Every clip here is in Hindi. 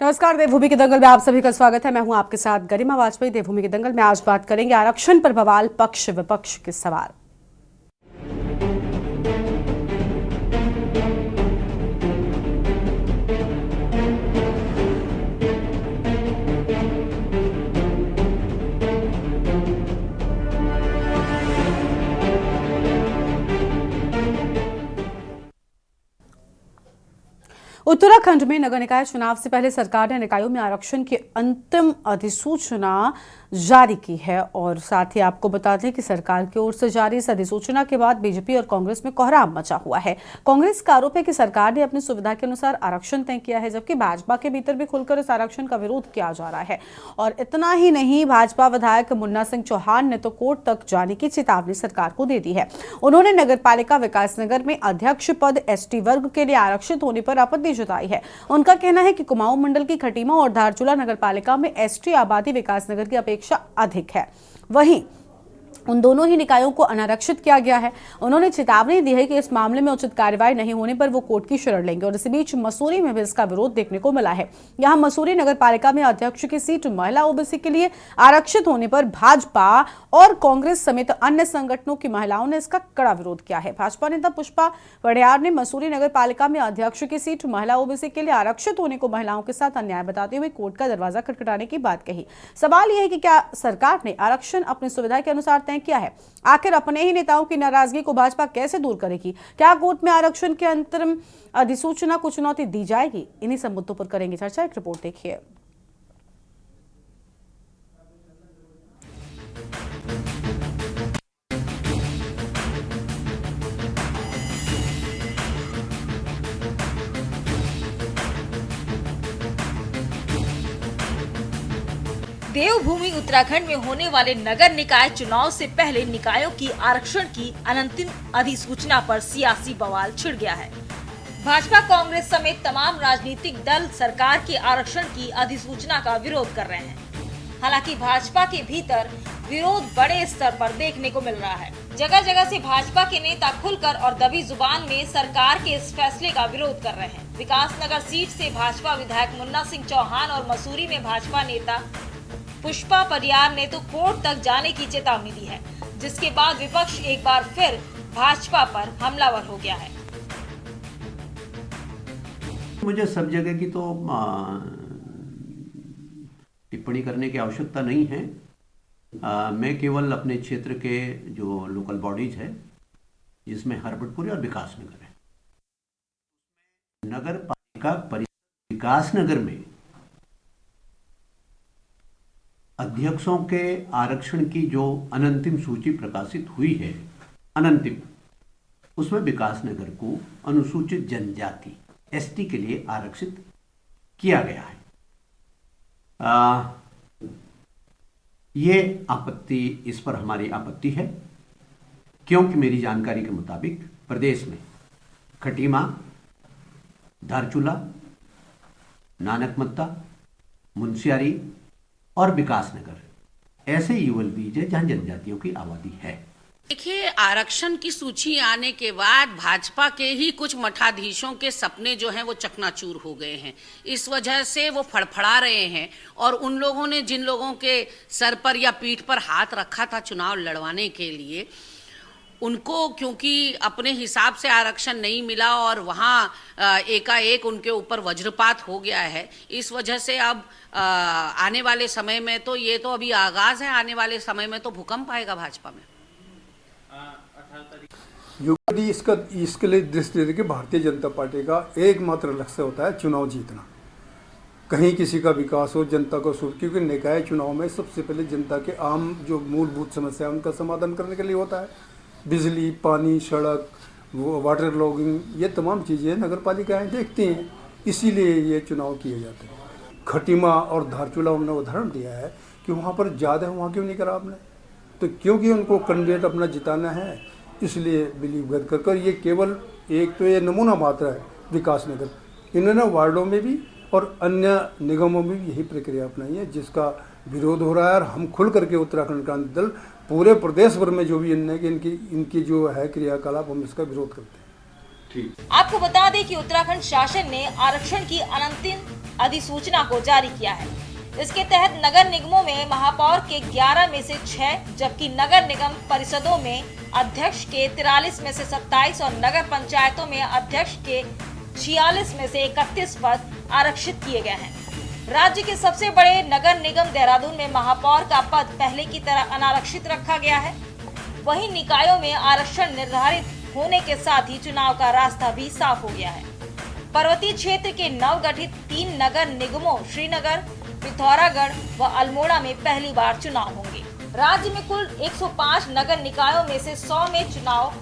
नमस्कार, देवभूमि के दंगल में आप सभी का स्वागत है। मैं हूं आपके साथ गरिमा वाजपेयी। देवभूमि के दंगल में आज बात करेंगे आरक्षण पर बवाल, पक्ष विपक्ष के सवाल। उत्तराखंड में नगर निकाय चुनाव से पहले सरकार ने निकायों में आरक्षण की अंतिम अधिसूचना जारी की है और साथ ही आपको बता दें कि सरकार की ओर से जारी इस अधिसूचना के बाद बीजेपी और कांग्रेस में कोहराम मचा हुआ है। कांग्रेस का आरोप है कि सरकार ने अपनी सुविधा के अनुसार आरक्षण तय किया है, जबकि भाजपा के भीतर भी खुलकर इस आरक्षण का विरोध किया जा रहा है। और इतना ही नहीं, भाजपा विधायक मुन्ना सिंह चौहान ने तो कोर्ट तक जाने की चेतावनी सरकार को दे दी है। उन्होंने नगरपालिका विकासनगर में अध्यक्ष पद एसटी वर्ग के लिए आरक्षित होने पर आपत्ति जताई है। उनका कहना है कि कुमाऊं मंडल की खटीमा और धारचूला नगरपालिका में एसटी आबादी विकासनगर की अपेक्षा अधिक है। वहीं उन दोनों ही निकायों को अनारक्षित किया गया है। उन्होंने चेतावनी दी है कि इस मामले में उचित कार्रवाई नहीं होने पर वो कोर्ट की शरण लेंगे। और इसी बीच मसूरी में भी इसका विरोध देखने को मिला है। यहां मसूरी नगरपालिका में अध्यक्ष की सीट महिला ओबीसी के लिए आरक्षित होने पर भाजपा और कांग्रेस समेत अन्य संगठनों की महिलाओं ने इसका कड़ा विरोध किया है। भाजपा नेता पुष्पा वड़ियार ने मसूरी नगरपालिका में अध्यक्ष की सीट महिला ओबीसी के लिए आरक्षित होने को महिलाओं के साथ अन्याय बताते हुए कोर्ट का दरवाजा खटखटाने की बात कही। सवाल यह है कि क्या सरकार ने आरक्षण अपनी सुविधा के अनुसार तय किया है? आखिर अपने ही नेताओं की नाराजगी को भाजपा कैसे दूर करेगी? क्या कोर्ट में आरक्षण के अंतरिम अधिसूचना को चुनौती दी जाएगी? इन्हीं सब मुद्दों पर करेंगे चर्चा। एक रिपोर्ट देखिए। देवभूमि उत्तराखंड में होने वाले नगर निकाय चुनाव से पहले निकायों की आरक्षण की अंतिम अधिसूचना पर सियासी बवाल छिड़ गया है। भाजपा, कांग्रेस समेत तमाम राजनीतिक दल सरकार के आरक्षण की अधिसूचना का विरोध कर रहे हैं। हालांकि भाजपा के भीतर विरोध बड़े स्तर पर देखने को मिल रहा है। जगह जगह से भाजपा के नेता खुलकर और दबी जुबान में सरकार के इस फैसले का विरोध कर रहे हैं। विकासनगर सीट से भाजपा विधायक मुन्ना सिंह चौहान और मसूरी में भाजपा नेता पुष्पा वड़ियार ने तो कोर्ट तक जाने की चेतावनी दी है, जिसके बाद विपक्ष एक बार फिर भाजपा पर हमलावर हो गया है। मुझे सब जगह की तो टिप्पणी करने की आवश्यकता नहीं है। मैं केवल अपने क्षेत्र के जो लोकल बॉडीज है, जिसमें हरबटपुर और विकासनगर है, नगर पालिका परिषद विकासनगर में अध्यक्षों के आरक्षण की जो अनंतिम सूची प्रकाशित हुई है, अनंतिम, उसमें विकासनगर को अनुसूचित जनजाति एसटी के लिए आरक्षित किया गया है। ये आपत्ति, इस पर हमारी आपत्ति है, क्योंकि मेरी जानकारी के मुताबिक प्रदेश में खटीमा, धारचूला, नानकमत्ता, मुंशियारी और विकासनगर ऐसे युगल बीज है जहां जनजातियों की आबादी है। देखिए, आरक्षण की सूची आने के बाद भाजपा के ही कुछ मठाधीशों के सपने जो हैं वो चकनाचूर हो गए हैं। इस वजह से वो फड़फड़ा रहे हैं और उन लोगों ने जिन लोगों के सर पर या पीठ पर हाथ रखा था चुनाव लड़वाने के लिए, उनको क्योंकि अपने हिसाब से आरक्षण नहीं मिला और वहाँ एकाएक उनके ऊपर वज्रपात हो गया है। इस वजह से अब आने वाले समय में तो ये तो अभी आगाज है, आने वाले समय में तो भूकंप आएगा भाजपा में। यदि इसके लिए दृष्टि देखिए, भारतीय जनता पार्टी का एकमात्र लक्ष्य होता है चुनाव जीतना, कहीं किसी का विकास हो, जनता को सुख, क्योंकि निकाय चुनाव में सबसे पहले जनता के आम जो मूलभूत समस्या है उनका समाधान करने के लिए होता है। बिजली, पानी, सड़क, वाटर लॉगिंग, ये तमाम चीज़ें नगर पालिकाएँ देखती हैं, इसीलिए ये चुनाव किए जाते हैं। खटीमा और धारचूला हमने उदाहरण दिया है कि वहाँ पर ज़्यादा है, वहाँ क्यों नहीं करा आपने? तो क्योंकि उनको कैंडिडेट अपना जिताना है, इसलिए बिलीव कर ये केवल एक तो ये नमूना मात्र है विकासनगर, इन्होंने वार्डों में भी और अन्य निगमों में भी यही प्रक्रिया अपनाई है, जिसका विरोध हो रहा है। और हम खुल करके उत्तराखंड क्रांति दल पूरे प्रदेश भर में जो भी इनकी जो है क्रियाकलाप, हम इसका विरोध करते हैं। आपको बता दें कि उत्तराखंड शासन ने आरक्षण की अंतिम अधिसूचना को जारी किया है। इसके तहत नगर निगमों में महापौर के 11 में से 6, जबकि नगर निगम परिषदों में अध्यक्ष के 43 में से 27 और नगर पंचायतों में अध्यक्ष के 46 में से 31 पद आरक्षित किए गए हैं। राज्य के सबसे बड़े नगर निगम देहरादून में महापौर का पद पहले की तरह अनारक्षित रखा गया है। वहीं निकायों में आरक्षण निर्धारित होने के साथ ही चुनाव का रास्ता भी साफ हो गया है। पर्वतीय क्षेत्र के नवगठित 3 नगर निगमों श्रीनगर, पिथौरागढ़ व अल्मोड़ा में पहली बार चुनाव होंगे। राज्य में कुल 105 नगर निकायों में से 100 में चुनाव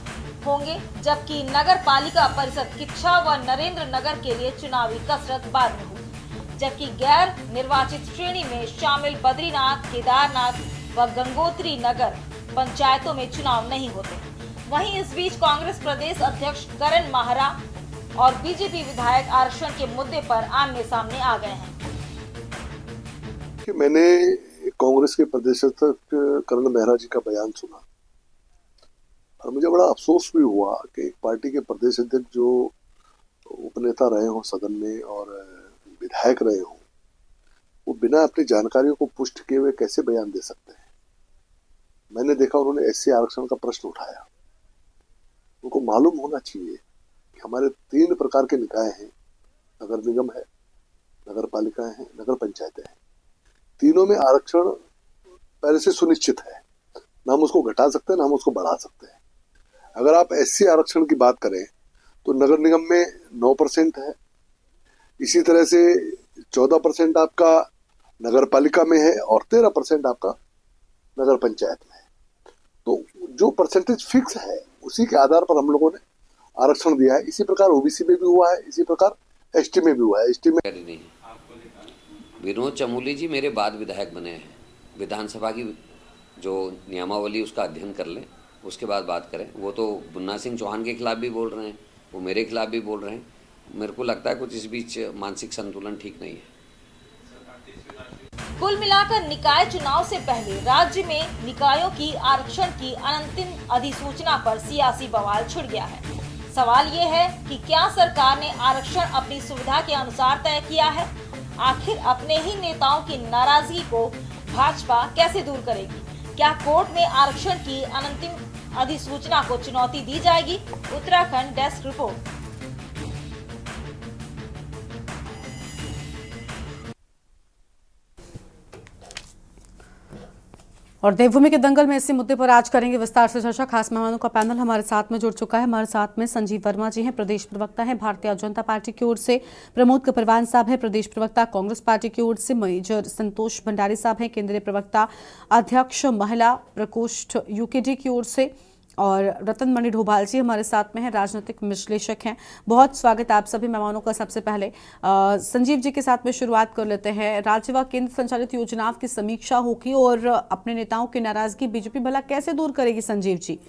होंगे, जबकि नगर पालिका परिषद किच्छा व नरेंद्र नगर के लिए चुनावी कसरत बाद में होगी। जबकि गैर निर्वाचित श्रेणी में शामिल बद्रीनाथ, केदारनाथ व गंगोत्री नगर पंचायतों में चुनाव नहीं होते। वहीं इस बीच कांग्रेस प्रदेश अध्यक्ष करण माहरा और बीजेपी विधायक आरक्षण के मुद्दे पर आमने सामने आ गए हैं। कि मैंने कांग्रेस के प्रदेश अध्यक्ष करण मेहरा जी का बयान सुना और मुझे बड़ा अफसोस भी हुआ कि एक पार्टी के प्रदेश अध्यक्ष जो उपनेता रहे हों सदन में और विधायक रहे हों, वो बिना अपनी जानकारियों को पुष्ट किए हुए कैसे बयान दे सकते हैं। मैंने देखा उन्होंने एससी आरक्षण का प्रश्न उठाया। उनको मालूम होना चाहिए कि हमारे 3 प्रकार के निकाय हैं, नगर निगम है, नगर पालिकाएं हैं, नगर पंचायतें हैं। तीनों में आरक्षण पहले से सुनिश्चित है, ना हम उसको घटा सकते हैं ना हम उसको बढ़ा सकते हैं। अगर आप एससी आरक्षण की बात करें तो नगर निगम में 9% है, इसी तरह से 14% आपका नगर पालिका में है और 13% आपका नगर पंचायत में है। तो जो परसेंटेज फिक्स है उसी के आधार पर हम लोगों ने आरक्षण दिया है। इसी प्रकार ओबीसी में भी हुआ है, इसी प्रकार एसटी में भी हुआ है। एसटी में नहीं, विनोद चमोली जी मेरे बाद विधायक बने हैं। विधानसभा की जो नियमावली उसका अध्ययन कर लें, उसके बाद बात करें। वो तो मुन्ना सिंह चौहान के खिलाफ भी बोल रहे हैं, वो मेरे खिलाफ भी बोल रहे हैं। मेरे को लगता है कुछ इस बीच मानसिक संतुलन ठीक नहीं है। कुल मिलाकर निकाय चुनाव से पहले राज्य में निकायों की आरक्षण की अंतिम अधिसूचना पर सियासी बवाल छिड़ गया है। सवाल ये है कि क्या सरकार ने आरक्षण अपनी सुविधा के अनुसार तय किया है? आखिर अपने ही नेताओं की नाराजगी को भाजपा कैसे दूर करेगी? क्या कोर्ट में आरक्षण की अंतिम अधिसूचना को चुनौती दी जाएगी? Uttarakhand desk report. और देवभूमि के दंगल में इसी मुद्दे पर आज करेंगे विस्तार से चर्चा। खास मेहमानों का पैनल हमारे साथ में जुड़ चुका है। हमारे साथ में संजीव वर्मा जी हैं, प्रदेश प्रवक्ता हैं भारतीय जनता पार्टी की ओर से। प्रमोद कपरवान साहब हैं, प्रदेश प्रवक्ता कांग्रेस पार्टी की ओर से। मेजर संतोष भंडारी साहब हैं, केंद्रीय प्रवक्ता अध्यक्ष महिला प्रकोष्ठ यूकेडी की ओर से। और रतन मणि ढोभाल जी हमारे साथ में हैं, राजनीतिक विश्लेषक हैं। बहुत स्वागत आप सभी मेहमानों का। सबसे पहले संजीव जी के साथ में शुरुआत कर लेते हैं। राज्य व केंद्र संचालित योजनाओं की समीक्षा होगी और अपने नेताओं की नाराजगी बीजेपी भला कैसे दूर करेगी? संजीव जी।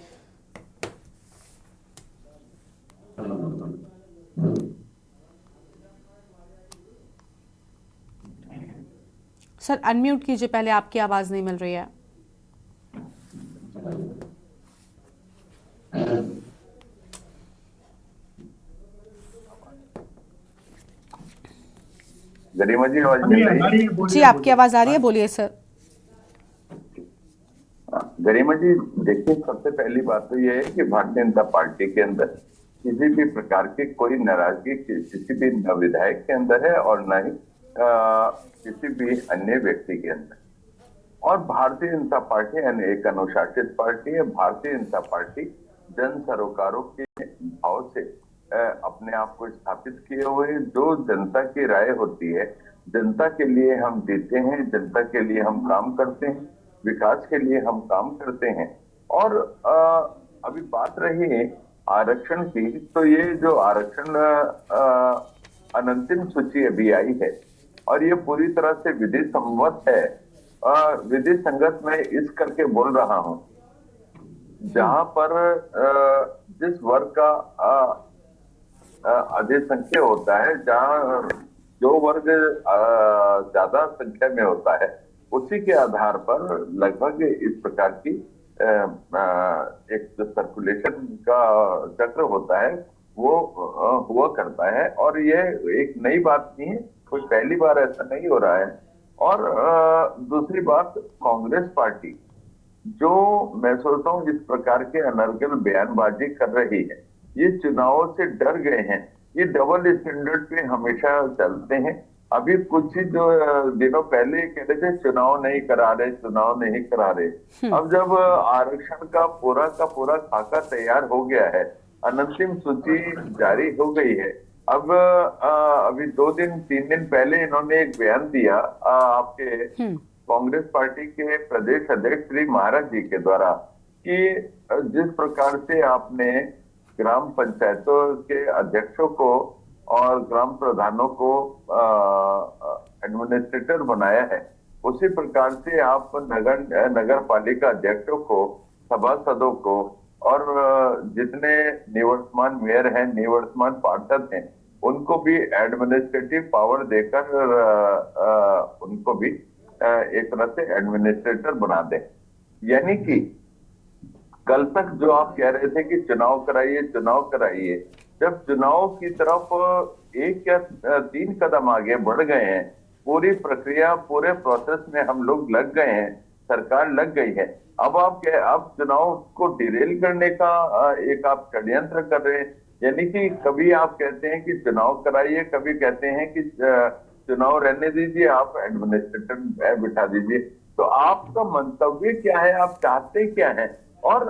सर अनम्यूट कीजिए, पहले आपकी आवाज नहीं मिल रही है। गरिमा जी आवाज मिल रही है? जी आपकी आवाज आ रही है, बोलिए सर। गरिमा जी देखिए, सबसे पहली बात तो यह है कि भारतीय जनता पार्टी के अंदर किसी भी प्रकार की कोई नाराजगी किसी भी न विधायक के अंदर है और न ही किसी भी अन्य व्यक्ति के अंदर। और भारतीय जनता पार्टी एक अनुशासित पार्टी है। भारतीय जनता पार्टी जन सरोकारों के भाव से अपने आप को स्थापित किए हुए, जो जनता की राय होती है, जनता के लिए हम देते हैं, जनता के लिए हम काम करते हैं, विकास के लिए हम काम करते हैं। और अभी बात रही आरक्षण की, तो ये जो आरक्षण अनंतिम सूची अभी आई है और ये पूरी तरह से विधि सम्मत है। विधि संगत मैं इस करके बोल रहा हूं, जहां पर जिस वर्ग का अधिक संख्या होता है, जहां जो वर्ग ज्यादा संख्या में होता है, उसी के आधार पर लगभग इस प्रकार की एक जो सर्कुलेशन का चक्र होता है वो हुआ करता है। और ये एक नई बात नहीं है, कोई पहली बार ऐसा नहीं हो रहा है। और दूसरी बात, कांग्रेस पार्टी जो मैं सोचता हूँ जिस प्रकार के अनर्गल बयानबाजी कर रही है, ये चुनावों से डर गए हैं। ये डबल स्टैंडर्ड पे हमेशा चलते हैं। अभी कुछ ही जो दिनों पहले कह रहे थे चुनाव नहीं करा रहे, चुनाव नहीं करा रहे। अब जब आरक्षण का पूरा खाका तैयार हो गया है, अनंतिम सूची जारी हो गई है, अब अभी 2-3 दिन पहले इन्होंने एक बयान दिया आपके कांग्रेस पार्टी के प्रदेश अध्यक्ष श्री महाराज जी के द्वारा कि जिस प्रकार से आपने ग्राम पंचायतों के अध्यक्षों को और ग्राम प्रधानों को एडमिनिस्ट्रेटर बनाया है, उसी प्रकार से आप नगर पालिका अध्यक्षों को, सभासदों को और जितने निवर्तमान मेयर हैं, निवर्तमान पार्षद हैं, उनको भी एडमिनिस्ट्रेटिव पावर देकर उनको भी एक तरह से एडमिनिस्ट्रेटर बना दे। यानी कि कल तक जो आप कह रहे थे कि चुनाव कराइए, चुनाव कराइए, जब चुनाव की तरफ 1 या 3 कदम आगे बढ़ गए हैं, पूरी प्रक्रिया, पूरे प्रोसेस में हम लोग लग गए हैं, सरकार लग गई है, अब आप चुनाव को डिरेल करने का एक आप षड्यंत्र कर रहे हैं। यानी कि कभी आप कहते हैं कि चुनाव कराइए, कभी कहते हैं कि चुनाव रहने दीजिए, आप एडमिनिस्ट्रेटर बिठा दीजिए। तो आपका मंतव्य क्या है, आप चाहते क्या है? और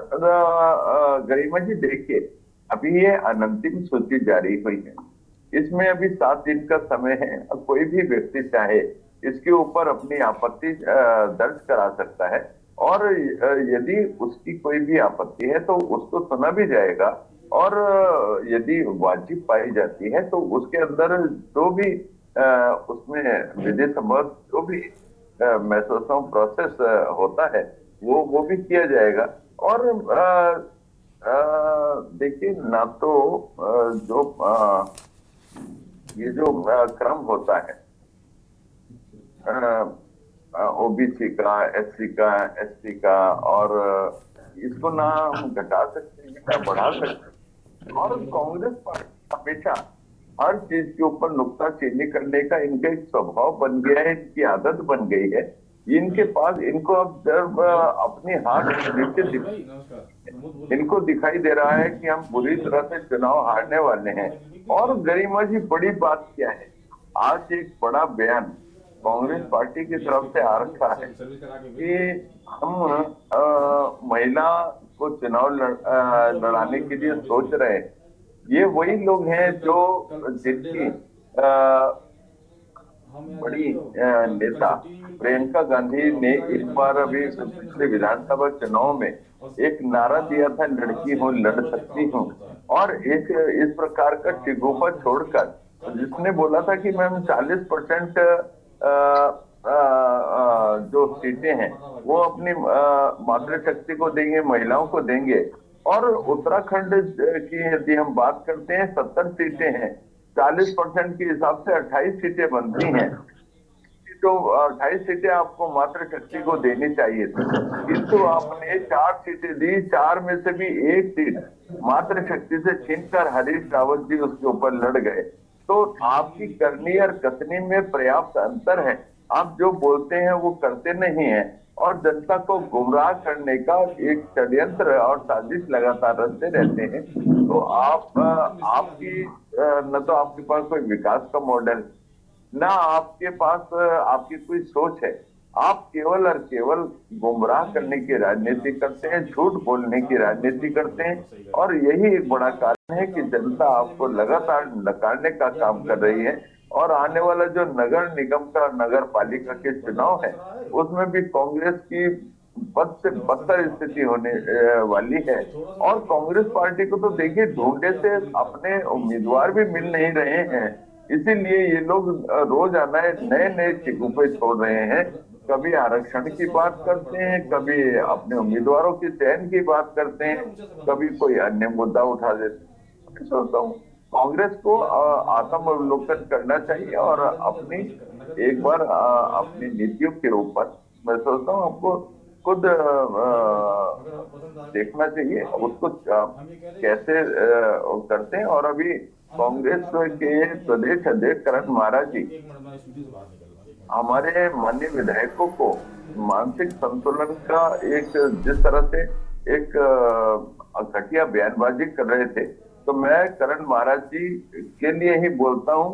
गरिमा जी देखिए, अभी ये अनंतिम सूची जारी हुई है, इसमें अभी 7 दिन का समय है। कोई भी व्यक्ति चाहे इसके ऊपर अपनी आपत्ति दर्ज करा सकता है और यदि उसकी कोई भी आपत्ति है तो उसको सुना भी जाएगा और यदि वाजिब पाई जाती है तो उसके अंदर जो भी उसमें विधि सम्मत जो भी मैं सोचता हूँ प्रोसेस होता है वो भी किया जाएगा। और देखिए, ना तो जो ये जो क्रम होता है ओबीसी का, एससी का, एसटी का, और इसको ना हम घटा सकते हैं ना बढ़ा सकते हैं। और कांग्रेस पार्टी हमेशा हर चीज के ऊपर नुक्ताचीनी करने का इनका एक स्वभाव बन गया है, इनकी आदत बन गई है। इनके पास, इनको अब जब अपनी हाथ इनको दिखाई दे रहा है कि हम बुरी तरह से चुनाव हारने वाले हैं। और गरिमा जी, बड़ी बात क्या है, आज एक बड़ा बयान कांग्रेस पार्टी की तरफ से आ रखा है कि हम महिला को चुनाव लड़ाने के लिए सोच रहे हैं। ये वही लोग हैं जो जिनकी बड़ी नेता प्रियंका गांधी ने एक बार अभी पिछले विधानसभा चुनाव में एक नारा दिया था, लड़की हूँ, लड़ सकती हूँ। और एक इस प्रकार का टिगोपा छोड़कर जिसने बोला था कि मैम 40% जो सीटें हैं वो अपनी मातृशक्ति को देंगे, महिलाओं को देंगे। और उत्तराखंड की यदि हम बात करते हैं, 70 सीटें हैं, 40% के हिसाब से 28 सीटें बनती हैं। तो 28 सीटें आपको मातृशक्ति को देनी चाहिए थी, किंतु आपने 4 सीटें दी। 4 में से भी 1 सीट मातृशक्ति से छीनकर हरीश रावत जी उसके ऊपर लड़ गए। तो आपकी करनी और कसनी में पर्याप्त अंतर है। आप जो बोलते हैं वो करते नहीं हैं और जनता को गुमराह करने का एक षड्यंत्र और साजिश लगातार रचते रहते हैं। तो आपकी न तो आपके पास कोई विकास का मॉडल, ना आपके पास आपकी कोई सोच है। आप केवल और केवल गुमराह करने की राजनीति करते हैं, झूठ बोलने की राजनीति करते हैं। और यही एक बड़ा कारण है कि जनता आपको लगातार नकारने का काम कर रही है। और आने वाला जो नगर निगम का, नगर पालिका के चुनाव है, उसमें भी कांग्रेस की बद से बदतर स्थिति होने वाली है। और कांग्रेस पार्टी को तो देखिए, ढूंढे से अपने उम्मीदवार भी मिल नहीं रहे हैं, इसीलिए ये लोग रोज आना नए टिकुपे छोड़ रहे हैं। कभी आरक्षण की बात करते हैं, कभी अपने उम्मीदवारों के चयन की बात करते हैं, कभी कोई अन्य मुद्दा उठा देते हैं। मैं सोचता हूँ कांग्रेस को आत्मावलोकन करना चाहिए और अपनी एक बार अपनी नीतियों के ऊपर मैं सोचता हूँ आपको खुद देखना चाहिए उसको कैसे करते हैं। और अभी कांग्रेस के प्रदेश अध्यक्ष करण महाराज जी हमारे माननीय विधायकों को मानसिक संतुलन का एक जिस तरह से एक घटिया बयानबाजी कर रहे थे, तो मैं करण महाराज जी के लिए ही बोलता हूं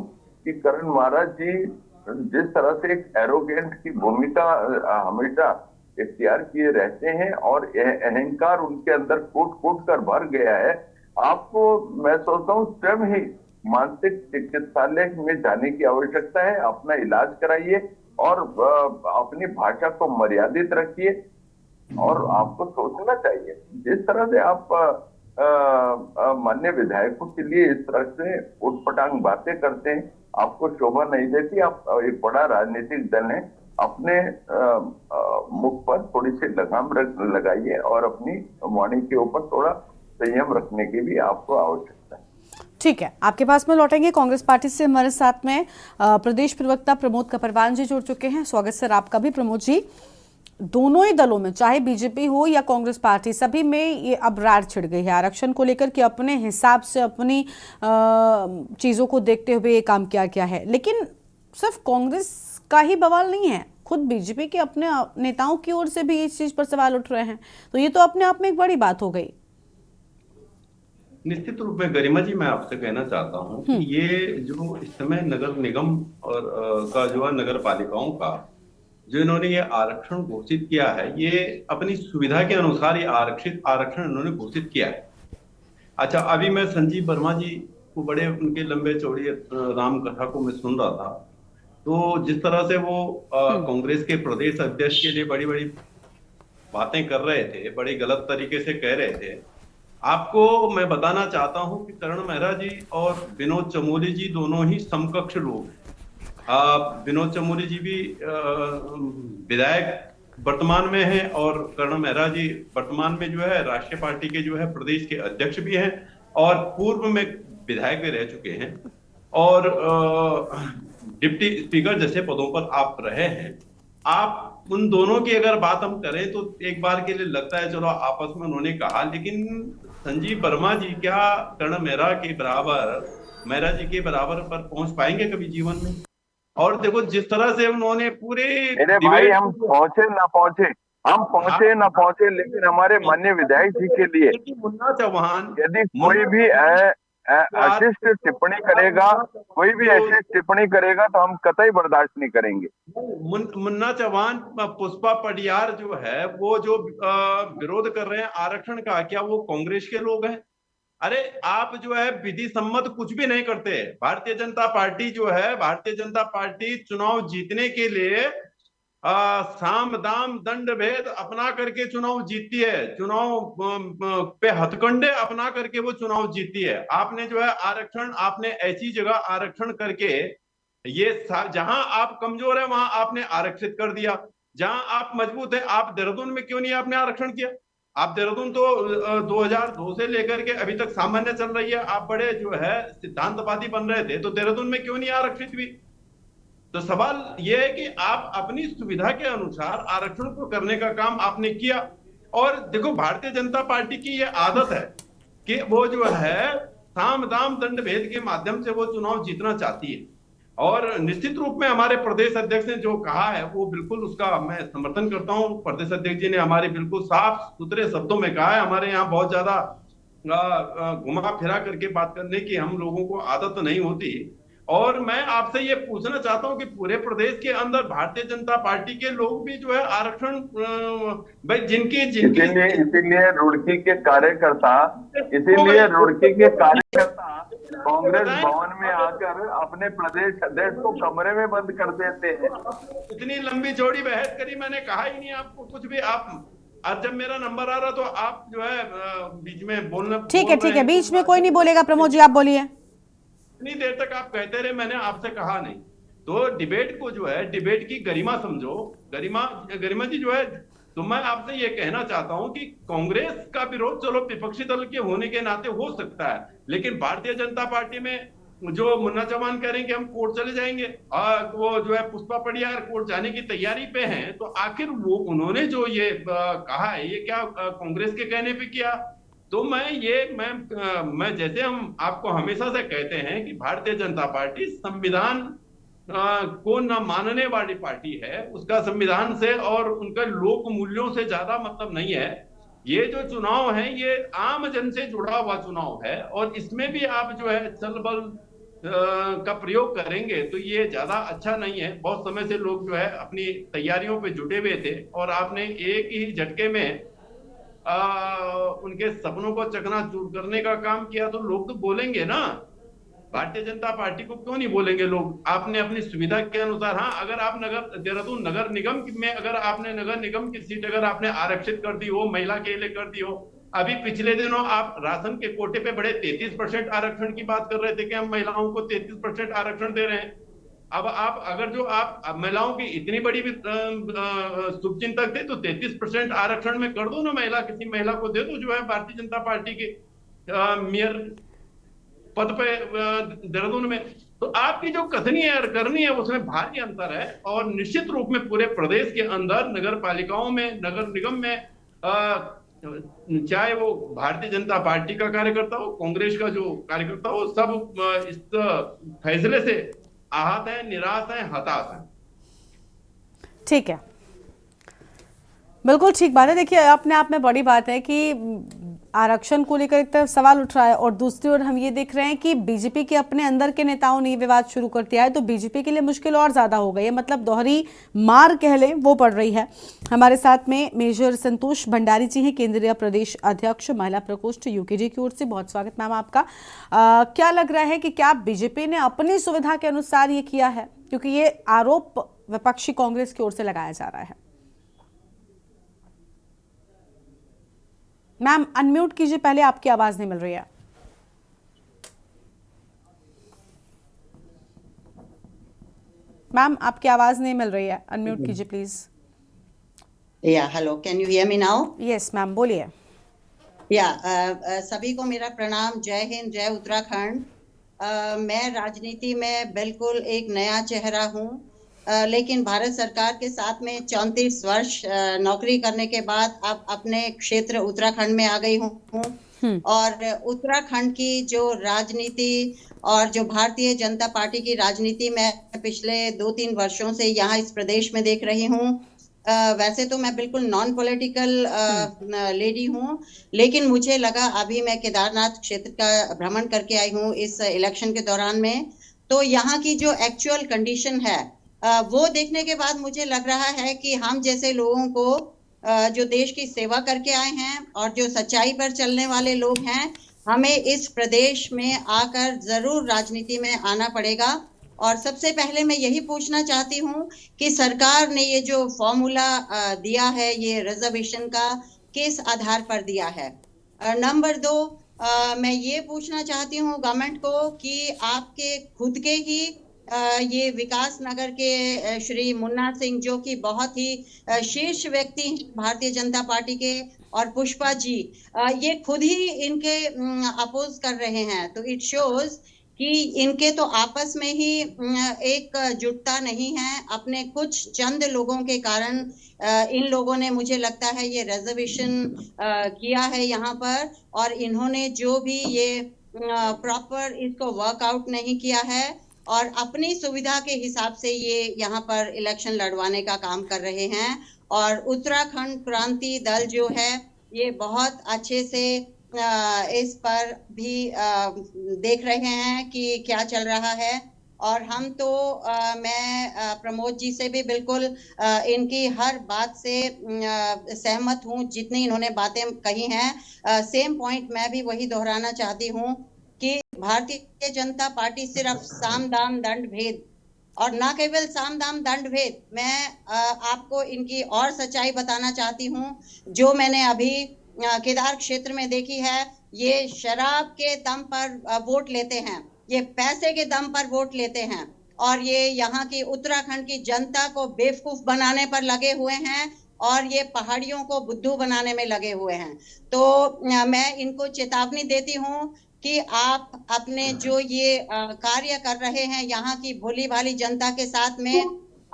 कि करण महाराज जी जिस तरह से एक एरोगेंट की भूमिका हमेशा इख्तियार किए रहते हैं और अहंकार उनके अंदर कूट कर भर गया है, आपको मैं सोचता हूँ स्वयं ही मानसिक चिकित्सालय में जाने की आवश्यकता है। अपना इलाज कराइए और अपनी भाषा को मर्यादित रखिए। और आपको सोचना चाहिए जिस तरह से आप माननीय विधायकों के लिए इस तरह से उटपटांग बातें करते हैं, आपको शोभा नहीं देती। आप एक बड़ा राजनीतिक दल है, अपने मुख पर थोड़ी सी लगाम लगाइए और अपनी वाणी के ऊपर थोड़ा संयम रखने की भी आपको आवश्यकता है। ठीक है, आपके पास में लौटेंगे। कांग्रेस पार्टी से हमारे साथ में प्रदेश प्रवक्ता प्रमोद कपरवान जी जुड़ चुके हैं। स्वागत सर आपका भी। प्रमोद जी, दोनों ही दलों में, चाहे बीजेपी हो या कांग्रेस पार्टी, सभी में ये अब रार छिड़ गई है आरक्षण को लेकर कि अपने हिसाब से अपनी चीज़ों को देखते हुए ये काम किया गया है। लेकिन सिर्फ कांग्रेस का ही बवाल नहीं है, खुद बीजेपी के अपने नेताओं की ओर से भी इस चीज़ पर सवाल उठ रहे हैं, तो ये तो अपने आप में एक बड़ी बात हो गई। निश्चित रूप में गरिमा जी, मैं आपसे कहना चाहता हूं कि ये जो इस समय नगर निगम और का जो है नगर पालिकाओं का जो इन्होंने ये आरक्षण घोषित किया है, ये अपनी सुविधा के अनुसार ये आरक्षण इन्होंने घोषित किया है। अच्छा, अभी मैं संजीव वर्मा जी को बड़े उनके लंबे चौड़े राम कथा को मैं सुन रहा था, तो जिस तरह से वो कांग्रेस के प्रदेश अध्यक्ष के लिए बड़ी बड़ी बातें कर रहे थे, बड़ी गलत तरीके से कह रहे थे। आपको मैं बताना चाहता हूं कि करण मेहरा जी और विनोद चमोली जी दोनों ही समकक्ष लोग हैं। विनोद चमोली जी भी विधायक वर्तमान में हैं और करण मेहरा जी वर्तमान में जो है राष्ट्रीय पार्टी के जो है प्रदेश के अध्यक्ष भी हैं और पूर्व में विधायक भी रह चुके हैं और डिप्टी स्पीकर जैसे पदों पर आप रहे हैं। आप उन दोनों की अगर बात हम करें तो एक बार के लिए लगता है चलो आपस में उन्होंने कहा, लेकिन संजीव वर्मा जी क्या कर्ण मेहरा के बराबर, मेहरा जी के बराबर पर पहुंच पाएंगे कभी जीवन में? और देखो जिस तरह से उन्होंने पूरे भाई हम पहुंचे ना पहुंचे लेकिन हमारे माननीय विधायक जी के लिए मुन्ना चौहान यदि कोई भी अशिष्ट टिप्पणी करेगा, कोई भी अशिष्ट टिप्पणी करेगा तो हम कतई बर्दाश्त नहीं करेंगे। मुन्ना चौहान, पुष्पा पडियार जो है वो जो विरोध कर रहे हैं आरक्षण का, क्या वो कांग्रेस के लोग हैं? अरे आप जो है विधि सम्मत कुछ भी नहीं करते। भारतीय जनता पार्टी जो है, भारतीय जनता पार्टी चुनाव जीतने के लिए साम दाम दंड भेद अपना करके चुनाव जीतती है, चुनाव पे हथकंडे अपना करके वो चुनाव जीतती है। आपने जो है आरक्षण, आपने ऐसी जगह आरक्षण करके ये जहां आप कमजोर है वहां आपने आरक्षित कर दिया, जहां आप मजबूत है। आप देहरादून में क्यों नहीं आपने आरक्षण किया? आप देहरादून तो 2002 से लेकर के अभी तक सामान्य चल रही है, आप बड़े जो है सिद्धांतवादी बन रहे थे, तो देहरादून में क्यों नहीं आरक्षित हुई? तो सवाल यह है कि आप अपनी सुविधा के अनुसार आरक्षण को करने का काम आपने किया। और देखो भारतीय जनता पार्टी की यह आदत है कि वो जो है साम दाम दंड भेद के माध्यम से वो चुनाव जीतना चाहती है। और निश्चित रूप में हमारे प्रदेश अध्यक्ष ने जो कहा है वो बिल्कुल उसका मैं समर्थन करता हूं। प्रदेश अध्यक्ष जी ने हमारे बिल्कुल साफ सुथरे शब्दों में कहा है। हमारे यहाँ बहुत ज्यादा घुमा फिरा करके बात करने की हम लोगों को आदत नहीं होती। और मैं आपसे ये पूछना चाहता हूं कि पूरे प्रदेश के अंदर भारतीय जनता पार्टी के लोग भी जो है आरक्षण भाई जिनकी इसीलिए रुड़की के कार्यकर्ता कांग्रेस भवन में आकर अपने प्रदेश अध्यक्ष को कमरे में बंद कर देते हैं। इतनी लंबी चौड़ी बहस करी, मैंने कहा ही नहीं आपको कुछ भी। आप आज जब मेरा नंबर आ रहा तो आप जो है बीच में बोलना। ठीक है, बीच में कोई नहीं बोलेगा। प्रमोद जी आप बोलिए। इतनी देर तक आप कहते रहे, मैंने आपसे कहा नहीं। तो डिबेट को जो है, डिबेट की गरिमा समझो। गरिमा जी जो है, तो मैं आपसे ये कहना चाहता हूं कि कांग्रेस का विरोध चलो विपक्षी दल के होने के नाते हो सकता है, लेकिन भारतीय जनता पार्टी में जो मुन्ना चौहान कह रहे हैं कि हम कोर्ट चले जाएंगे, वो जो है पुष्पा परियार कोर्ट जाने की तैयारी पे हैं, तो आखिर वो उन्होंने जो ये कहा है, ये क्या कांग्रेस के कहने पे किया? तो मैं जैसे हम आपको हमेशा से कहते हैं कि भारतीय जनता पार्टी संविधान को न मानने वाली पार्टी है, उसका संविधान से और उनके लोक मूल्यों से ज्यादा मतलब नहीं है। ये जो चुनाव है ये आम जन से जुड़ा हुआ चुनाव है, और इसमें भी आप जो है चल बल का प्रयोग करेंगे तो ये ज्यादा अच्छा नहीं है। बहुत समय से लोग जो है अपनी तैयारियों पे जुटे हुए थे, और आपने एक ही झटके में उनके सपनों को चकनाचूर करने का काम किया, तो लोग तो बोलेंगे ना। भारतीय जनता पार्टी को क्यों नहीं बोलेंगे लोग? आपने अपनी सुविधा के अनुसार, हाँ, अगर आप देहरादून नगर निगम में अगर आपने नगर निगम की सीट अगर आपने आरक्षित कर दी हो, महिला के लिए कर दी हो, अभी पिछले दिनों आप राशन के कोटे पे बड़े 33% आरक्षण की बात कर रहे थे कि हम महिलाओं को 33% आरक्षण दे रहे हैं। अब आप अगर जो आप महिलाओं की इतनी बड़ी शुभचिंतक थे तो 33% आरक्षण में कर दो ना, किसी महिला को दे दो जो है भारतीय जनता पार्टी के मेयर पद पे देहरादून में। तो आपकी जो कथनी है करनी है उसमें भारी अंतर है, और निश्चित रूप में पूरे प्रदेश के अंदर नगर पालिकाओं में, नगर निगम में, चाहे वो भारतीय जनता पार्टी का कार्यकर्ता हो, कांग्रेस का जो कार्यकर्ता हो, सब इस फैसले से आहत है, निराश है, हताश है। ठीक है, बिल्कुल ठीक बात है। देखिए, अपने आप में बड़ी बात है कि आरक्षण को लेकर एक तरफ सवाल उठ रहा है, और दूसरी ओर हम ये देख रहे हैं कि बीजेपी के अपने अंदर के नेताओं ने ये विवाद शुरू कर दिया है, तो बीजेपी के लिए मुश्किल और ज्यादा हो गई है। मतलब दोहरी मार कह लें वो पड़ रही है। हमारे साथ में मेजर संतोष भंडारी जी हैं, केंद्रीय प्रदेश अध्यक्ष महिला प्रकोष्ठ यूकेडी की ओर से। बहुत स्वागत मैम आपका। क्या लग रहा है कि क्या बीजेपी ने अपनी सुविधा के अनुसार ये किया है, क्योंकि ये आरोप विपक्षी कांग्रेस की ओर से लगाया जा रहा है? मैम अनम्यूट कीजिए, पहले आपकी आवाज नहीं मिल रही है। मैम आपकी आवाज नहीं मिल रही है, अनम्यूट कीजिए please. Hello, can you hear me now? Yes ma'am, बोलिए। सभी को मेरा प्रणाम। जय हिंद, जय उत्तराखंड। मैं राजनीति में बिल्कुल एक नया चेहरा हूँ, लेकिन भारत सरकार के साथ में 34 वर्ष नौकरी करने के बाद अब अपने क्षेत्र उत्तराखंड में आ गई हूँ। और उत्तराखंड की जो राजनीति और जो भारतीय जनता पार्टी की राजनीति मैं पिछले 2-3 वर्षों से यहाँ इस प्रदेश में देख रही हूँ। वैसे तो मैं बिल्कुल नॉन पॉलिटिकल लेडी हूँ, लेकिन मुझे लगा, अभी मैं केदारनाथ क्षेत्र का भ्रमण करके आई हूँ इस इलेक्शन के दौरान में, तो यहाँ की जो एक्चुअल कंडीशन है वो देखने के बाद मुझे लग रहा है कि हम जैसे लोगों को जो देश की सेवा करके आए हैं और जो सच्चाई पर चलने वाले लोग हैं, हमें इस प्रदेश में आकर जरूर राजनीति में आना पड़ेगा। और सबसे पहले मैं यही पूछना चाहती हूँ कि सरकार ने ये जो फॉर्मूला दिया है, ये रिजर्वेशन का, किस आधार पर दिया है? नंबर 2, मैं ये पूछना चाहती हूँ गवर्नमेंट को कि आपके खुद के ही ये विकास नगर के श्री मुन्ना सिंह, जो कि बहुत ही शीर्ष व्यक्ति भारतीय जनता पार्टी के, और पुष्पा जी, ये खुद ही इनके अपोज कर रहे हैं, तो इट शोज कि इनके तो आपस में ही एक जुटता नहीं है। अपने कुछ चंद लोगों के कारण इन लोगों ने, मुझे लगता है, ये रिजर्वेशन किया है यहाँ पर, और इन्होंने जो भी ये प्रॉपर इसको वर्कआउट नहीं किया है और अपनी सुविधा के हिसाब से ये यहाँ पर इलेक्शन लड़वाने का काम कर रहे हैं। और उत्तराखंड क्रांति दल जो है ये बहुत अच्छे से इस पर भी देख रहे हैं कि क्या चल रहा है। और हम तो मैं प्रमोद जी से भी बिल्कुल इनकी हर बात से सहमत हूँ, जितनी इन्होंने बातें कही हैं। सेम पॉइंट मैं भी वही दोहराना चाहती हूँ कि भारतीय जनता पार्टी सिर्फ साम दाम दंड भेद, और ना केवल साम दाम दंड भेद, मैं आपको इनकी और सच्चाई बताना चाहती हूँ जो मैंने अभी केदार क्षेत्र में देखी है। ये शराब के दम पर वोट लेते हैं, ये पैसे के दम पर वोट लेते हैं, और ये यहाँ की उत्तराखंड की जनता को बेवकूफ बनाने पर लगे हुए हैं, और ये पहाड़ियों को बुद्धू बनाने में लगे हुए हैं। तो मैं इनको चेतावनी देती हूँ कि आप अपने जो ये कार्य कर रहे हैं यहाँ की भोली भाली जनता के साथ में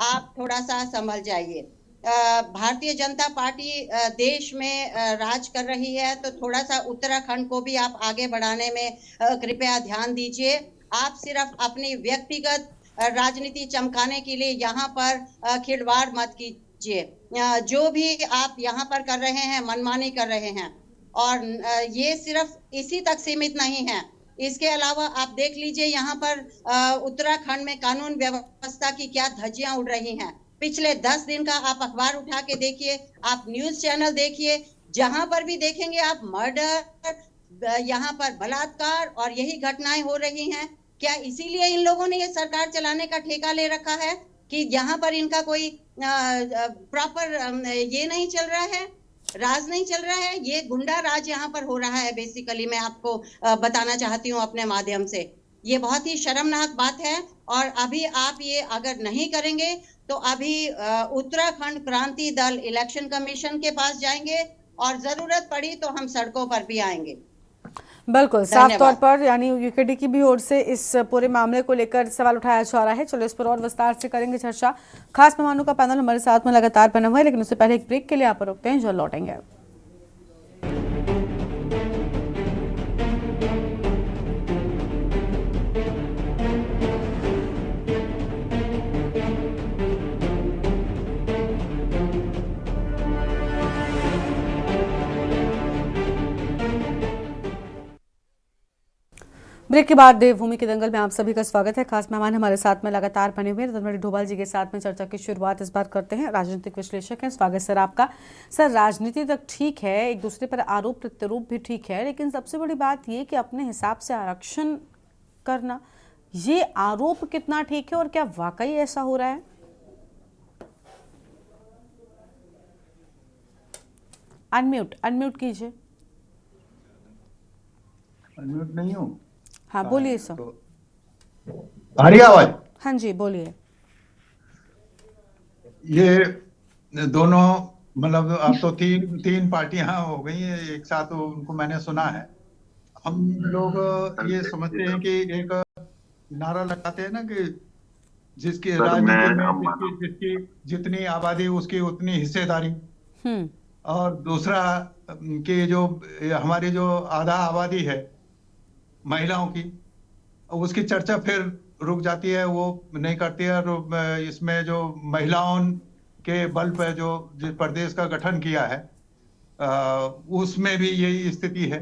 आप थोड़ा सा संभल जाइए। भारतीय जनता पार्टी देश में राज कर रही है, तो थोड़ा सा उत्तराखंड को भी आप आगे बढ़ाने में कृपया ध्यान दीजिए। आप सिर्फ अपनी व्यक्तिगत राजनीति चमकाने के लिए यहाँ पर खिलवाड़ मत कीजिए। जो भी आप यहाँ पर कर रहे हैं मनमानी कर रहे हैं, और ये सिर्फ इसी तक सीमित नहीं है। इसके अलावा आप देख लीजिए यहाँ पर उत्तराखंड में कानून व्यवस्था की क्या धज्जियां उड़ रही हैं। पिछले 10 दिन का आप अखबार उठा के देखिए, आप न्यूज चैनल देखिए, जहां पर भी देखेंगे आप मर्डर, यहाँ पर बलात्कार और यही घटनाएं हो रही हैं। क्या इसीलिए इन लोगों ने ये सरकार चलाने का ठेका ले रखा है कि यहाँ पर इनका कोई प्रॉपर ये नहीं चल रहा है, राज नहीं चल रहा है? ये गुंडा राज यहाँ पर हो रहा है बेसिकली। मैं आपको बताना चाहती हूँ अपने माध्यम से, ये बहुत ही शर्मनाक बात है। और अभी आप ये अगर नहीं करेंगे तो अभी उत्तराखंड क्रांति दल इलेक्शन कमीशन के पास जाएंगे और जरूरत पड़ी तो हम सड़कों पर भी आएंगे। बिल्कुल, साफ तौर पर यानी यूकेडी की भी ओर से इस पूरे मामले को लेकर सवाल उठाया जा रहा है। चलो इस पर और विस्तार से करेंगे चर्चा। खास मेहमानों का पैनल हमारे साथ में लगातार बना हुआ है, लेकिन उससे पहले एक ब्रेक के लिए यहाँ पर रुकते हैं, जो लौटेंगे। ब्रेक के बाद देवभूमि के दंगल में आप सभी का स्वागत है। खास मेहमान हमारे साथ में लगातार बने हुए हैं। धर्मेंद्र डोभाल जी के साथ में चर्चा की शुरुआत इस बार करते हैं। राजनीतिक विश्लेषक हैं, स्वागत सर आपका। सर, राजनीति तक ठीक है, एक दूसरे पर आरोप प्रत्यारोप भी ठीक है, लेकिन सबसे बड़ी बात ये कि अपने हिसाब से आरक्षण करना, ये आरोप कितना ठीक है और क्या वाकई ऐसा हो रहा है? अनम्यूट कीजिए। अनम्यूट नहीं हूँ। हाँ बोलिए सर। आ रही आवाज? हाँ जी बोलिए। ये दोनों मतलब अब तो तीन पार्टियां हो गई हैं एक साथ, उनको मैंने सुना है। हम लोग ये समझते हैं कि एक नारा लगाते हैं ना कि जिसकी राजनीति में जिसकी जितनी आबादी उसकी उतनी हिस्सेदारी, और दूसरा कि जो हमारी जो आधा आबादी है महिलाओं की, उसकी चर्चा फिर रुक जाती है, वो नहीं करती है। और इसमें जो महिलाओं के बल पर जो जिस प्रदेश का गठन किया है उसमें भी यही स्थिति है।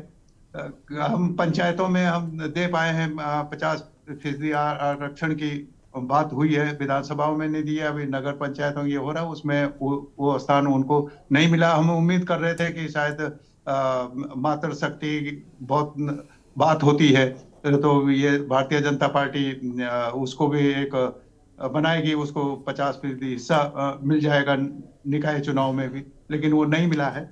हम पंचायतों में हम दे पाए हैं 50% आरक्षण की बात हुई है, विधानसभाओं में नहीं दिया, अभी नगर पंचायतों ये हो रहा है, उसमें वो स्थान उनको नहीं मिला। हम उम्मीद कर रहे थे कि शायद मातृशक्ति बहुत बात होती है तो ये भारतीय जनता पार्टी उसको भी एक बनाएगी, उसको 50% हिस्सा मिल जाएगा निकाय चुनाव में भी, लेकिन वो नहीं मिला है।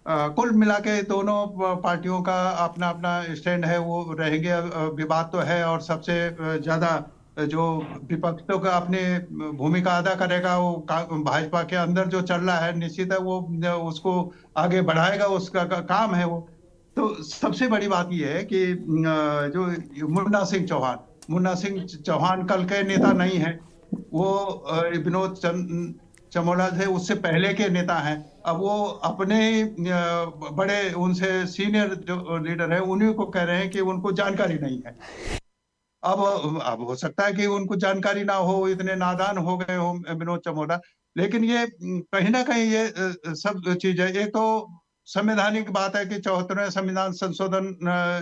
कुल मिला के दोनों पार्टियों का अपना अपना स्टैंड है, वो रहेंगे। विवाद तो है, और सबसे ज्यादा जो विपक्ष का अपनी भूमिका अदा करेगा वो भाजपा के अंदर जो चल रहा है, निश्चित है वो उसको आगे बढ़ाएगा, उसका काम है वो। तो सबसे बड़ी बात यह है कि जो मुन्ना सिंह चौहान कल के नेता नहीं है, वो विनोद चमोला थे उससे पहले के नेता हैं। अब वो अपने बड़े उनसे सीनियर जो लीडर है उन्हीं को कह रहे हैं कि उनको जानकारी नहीं है। अब हो सकता है कि उनको जानकारी ना हो, इतने नादान हो गए हो विनोद चमोला, लेकिन ये कहीं ना कहीं ये सब चीज है। एक तो संवैधानिक बात है कि 74वें संविधान संशोधन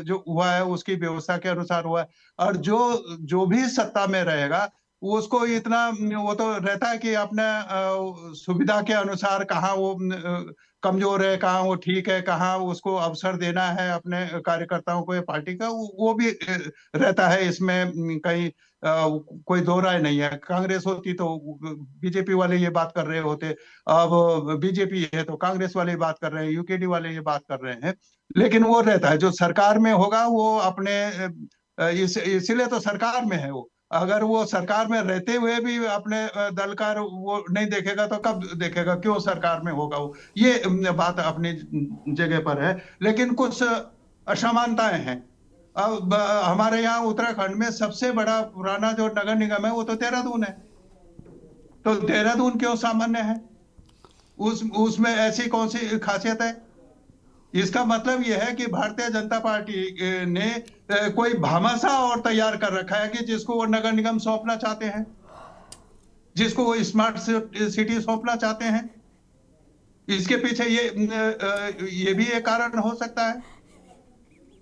जो हुआ है उसकी व्यवस्था के अनुसार हुआ है, और जो भी सत्ता में रहेगा उसको इतना वो तो रहता है कि अपने सुविधा के अनुसार कहाँ वो कमजोर है, कहाँ वो ठीक है, कहाँ उसको अवसर देना है अपने कार्यकर्ताओं को, पार्टी का, वो भी रहता है। इसमें कहीं कोई दो राय नहीं है। कांग्रेस होती तो बीजेपी वाले ये बात कर रहे होते, अब बीजेपी है तो कांग्रेस वाले बात कर रहे हैं, यूकेडी वाले ये बात कर रहे हैं, लेकिन वो रहता है। जो सरकार में होगा वो अपने इसलिए तो सरकार में है वो, अगर वो सरकार में रहते हुए भी अपने दल का वो नहीं देखेगा तो कब देखेगा, क्यों सरकार में होगा वो। ये बात अपनी जगह पर है, लेकिन कुछ असमानताएं हैं। अब हमारे यहाँ उत्तराखंड में सबसे बड़ा पुराना जो नगर निगम है वो तो देहरादून है। तो देहरादून क्यों सामान्य है? उसमें ऐसी कौन सी खासियत है? इसका मतलब यह है कि भारतीय जनता पार्टी ने कोई भामाशाह और तैयार कर रखा है कि जिसको वो नगर निगम सौंपना चाहते हैं, जिसको वो स्मार्ट सिटी सौंपना चाहते हैं। इसके पीछे ये भी एक कारण हो सकता है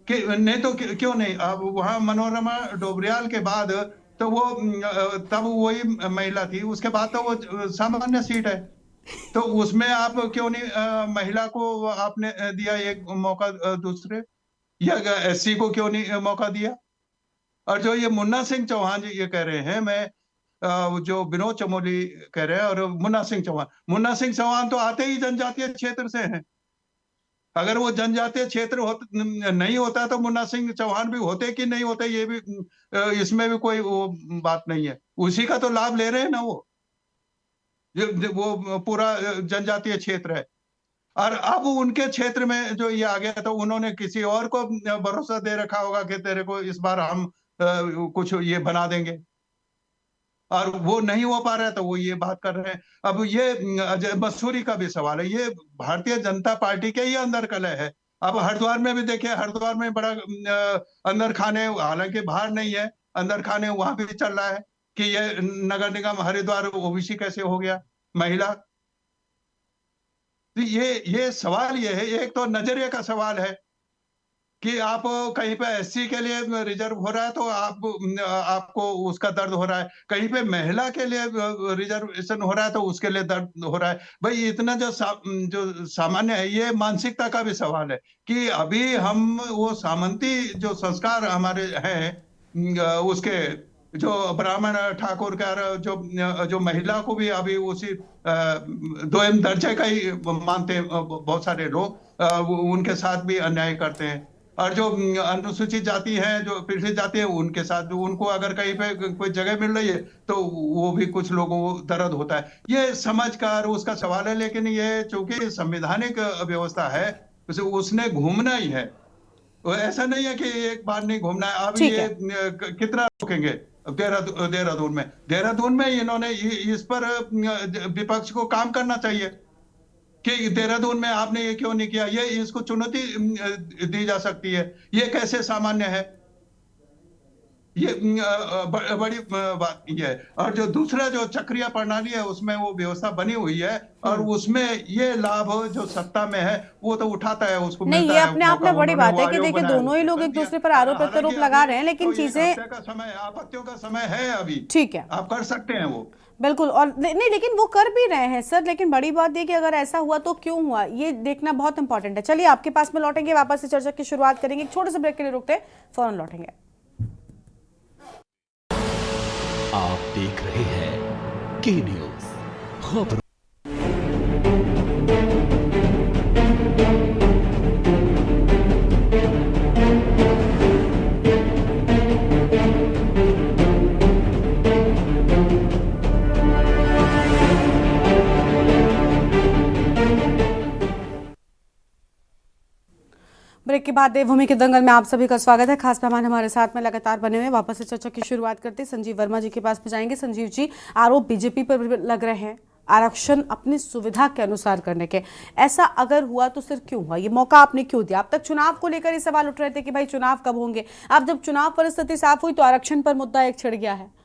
कि नहीं तो क्यों नहीं। अब वहां मनोरमा डोबरियाल के बाद तो वो तब वही महिला थी, उसके बाद तो वो सामान्य सीट है। तो उसमें आप क्यों नहीं महिला को आपने दिया एक मौका दूसरे, या एससी को क्यों नहीं मौका दिया? और जो ये मुन्ना सिंह चौहान जी ये कह रहे हैं, मैं जो विनोद चमोली कह रहे हैं और मुन्ना सिंह चौहान तो आते ही जनजातीय क्षेत्र से हैं। अगर वो जनजातीय क्षेत्र नहीं होता तो मुन्ना सिंह चौहान भी होते कि नहीं होते, ये भी इसमें भी कोई वो बात नहीं है। उसी का तो लाभ ले रहे हैं ना वो पूरा जनजातीय क्षेत्र है। और अब उनके क्षेत्र में जो ये आ गया तो उन्होंने किसी और को भरोसा दे रखा होगा कि तेरे को इस बार हम कुछ ये बना देंगे, और वो नहीं हो पा रहा है तो वो ये बात कर रहे हैं। अब ये मसूरी का भी सवाल है, ये भारतीय जनता पार्टी के ही अंदर कलह है। अब हरिद्वार में भी देखिए, हरिद्वार में बड़ा अंदर खाने, हालांकि बाहर नहीं है, अंदर खाने वहां भी चल रहा है कि ये नगर निगम हरिद्वार ओबीसी कैसे हो गया, महिला। तो ये सवाल ये है, एक तो नजरिए का सवाल है कि आप कहीं पे एससी के लिए रिजर्व हो रहा है तो आपको उसका दर्द हो रहा है, कहीं पे महिला के लिए रिजर्वेशन हो रहा है तो उसके लिए दर्द हो रहा है। भाई इतना जो सामान्य है, ये मानसिकता का भी सवाल है कि अभी हम वो सामंती जो संस्कार हमारे हैं उसके जो ब्राह्मण ठाकुर का जो महिला को भी अभी उसी दोयम दर्जे का ही मानते हैं बहुत सारे लोग, उनके साथ भी अन्याय करते हैं। और जो अनुसूचित जाति है, जो पिछड़ी जाति है, उनके साथ उनको अगर कहीं पे कोई जगह मिल रही है तो वो भी कुछ लोगों को दर्द होता है। ये समझ कर उसका सवाल है, लेकिन ये चूंकि संवैधानिक व्यवस्था है उसने घूमना ही है। ऐसा नहीं है कि एक बार नहीं घूमना है। अब ये कितना रोकेंगे? देहरादून में इन्होंने इस पर विपक्ष को काम करना चाहिए कि देहरादून में आपने ये क्यों नहीं किया, ये इसको चुनौती दी जा सकती है। ये कैसे सामान्य है, ये बड़ी बात ये है। और जो दूसरा जो चक्रीय प्रणाली है उसमें वो व्यवस्था बनी हुई है और उसमें ये लाभ जो सत्ता में है वो तो उठाता है, उसको नहीं, मिलता ये है अपने आप में बड़ी बात है कि देखिए बनाया, दोनों ही लोग एक दूसरे पर आरोप प्रत्यारोप लगा रहे हैं, लेकिन चीजें का समय, आपत्तियों का समय है अभी, ठीक है, आप कर सकते हैं वो बिल्कुल। और नहीं, लेकिन वो कर भी रहे हैं सर। लेकिन बड़ी बात ये कि अगर ऐसा हुआ तो क्यों हुआ, ये देखना बहुत इंपॉर्टेंट है। चलिए आपके पास में लौटेंगे, वापस से चर्चा की शुरुआत करेंगे। एक छोटे से ब्रेक के लिए रुकते हैं, फौरन लौटेंगे। आप देख रहे हैं के न्यूज खबरों। ब्रेक के बाद देवभूमि के दंगल में आप सभी का स्वागत है। खास मेहमान हमारे साथ में लगातार बने हुए। वापस से चर्चा की शुरुआत करते हैं, संजीव वर्मा जी के पास में जाएंगे। संजीव जी, आरोप बीजेपी पर भी लग रहे हैं आरक्षण अपनी सुविधा के अनुसार करने के। ऐसा अगर हुआ तो सिर्फ क्यों हुआ, ये मौका आपने क्यों दिया? अब तक चुनाव को लेकर ये सवाल उठ रहे थे कि भाई चुनाव कब होंगे। अब जब चुनाव परिस्थिति साफ हुई तो आरक्षण पर मुद्दा एक छिड़ गया है।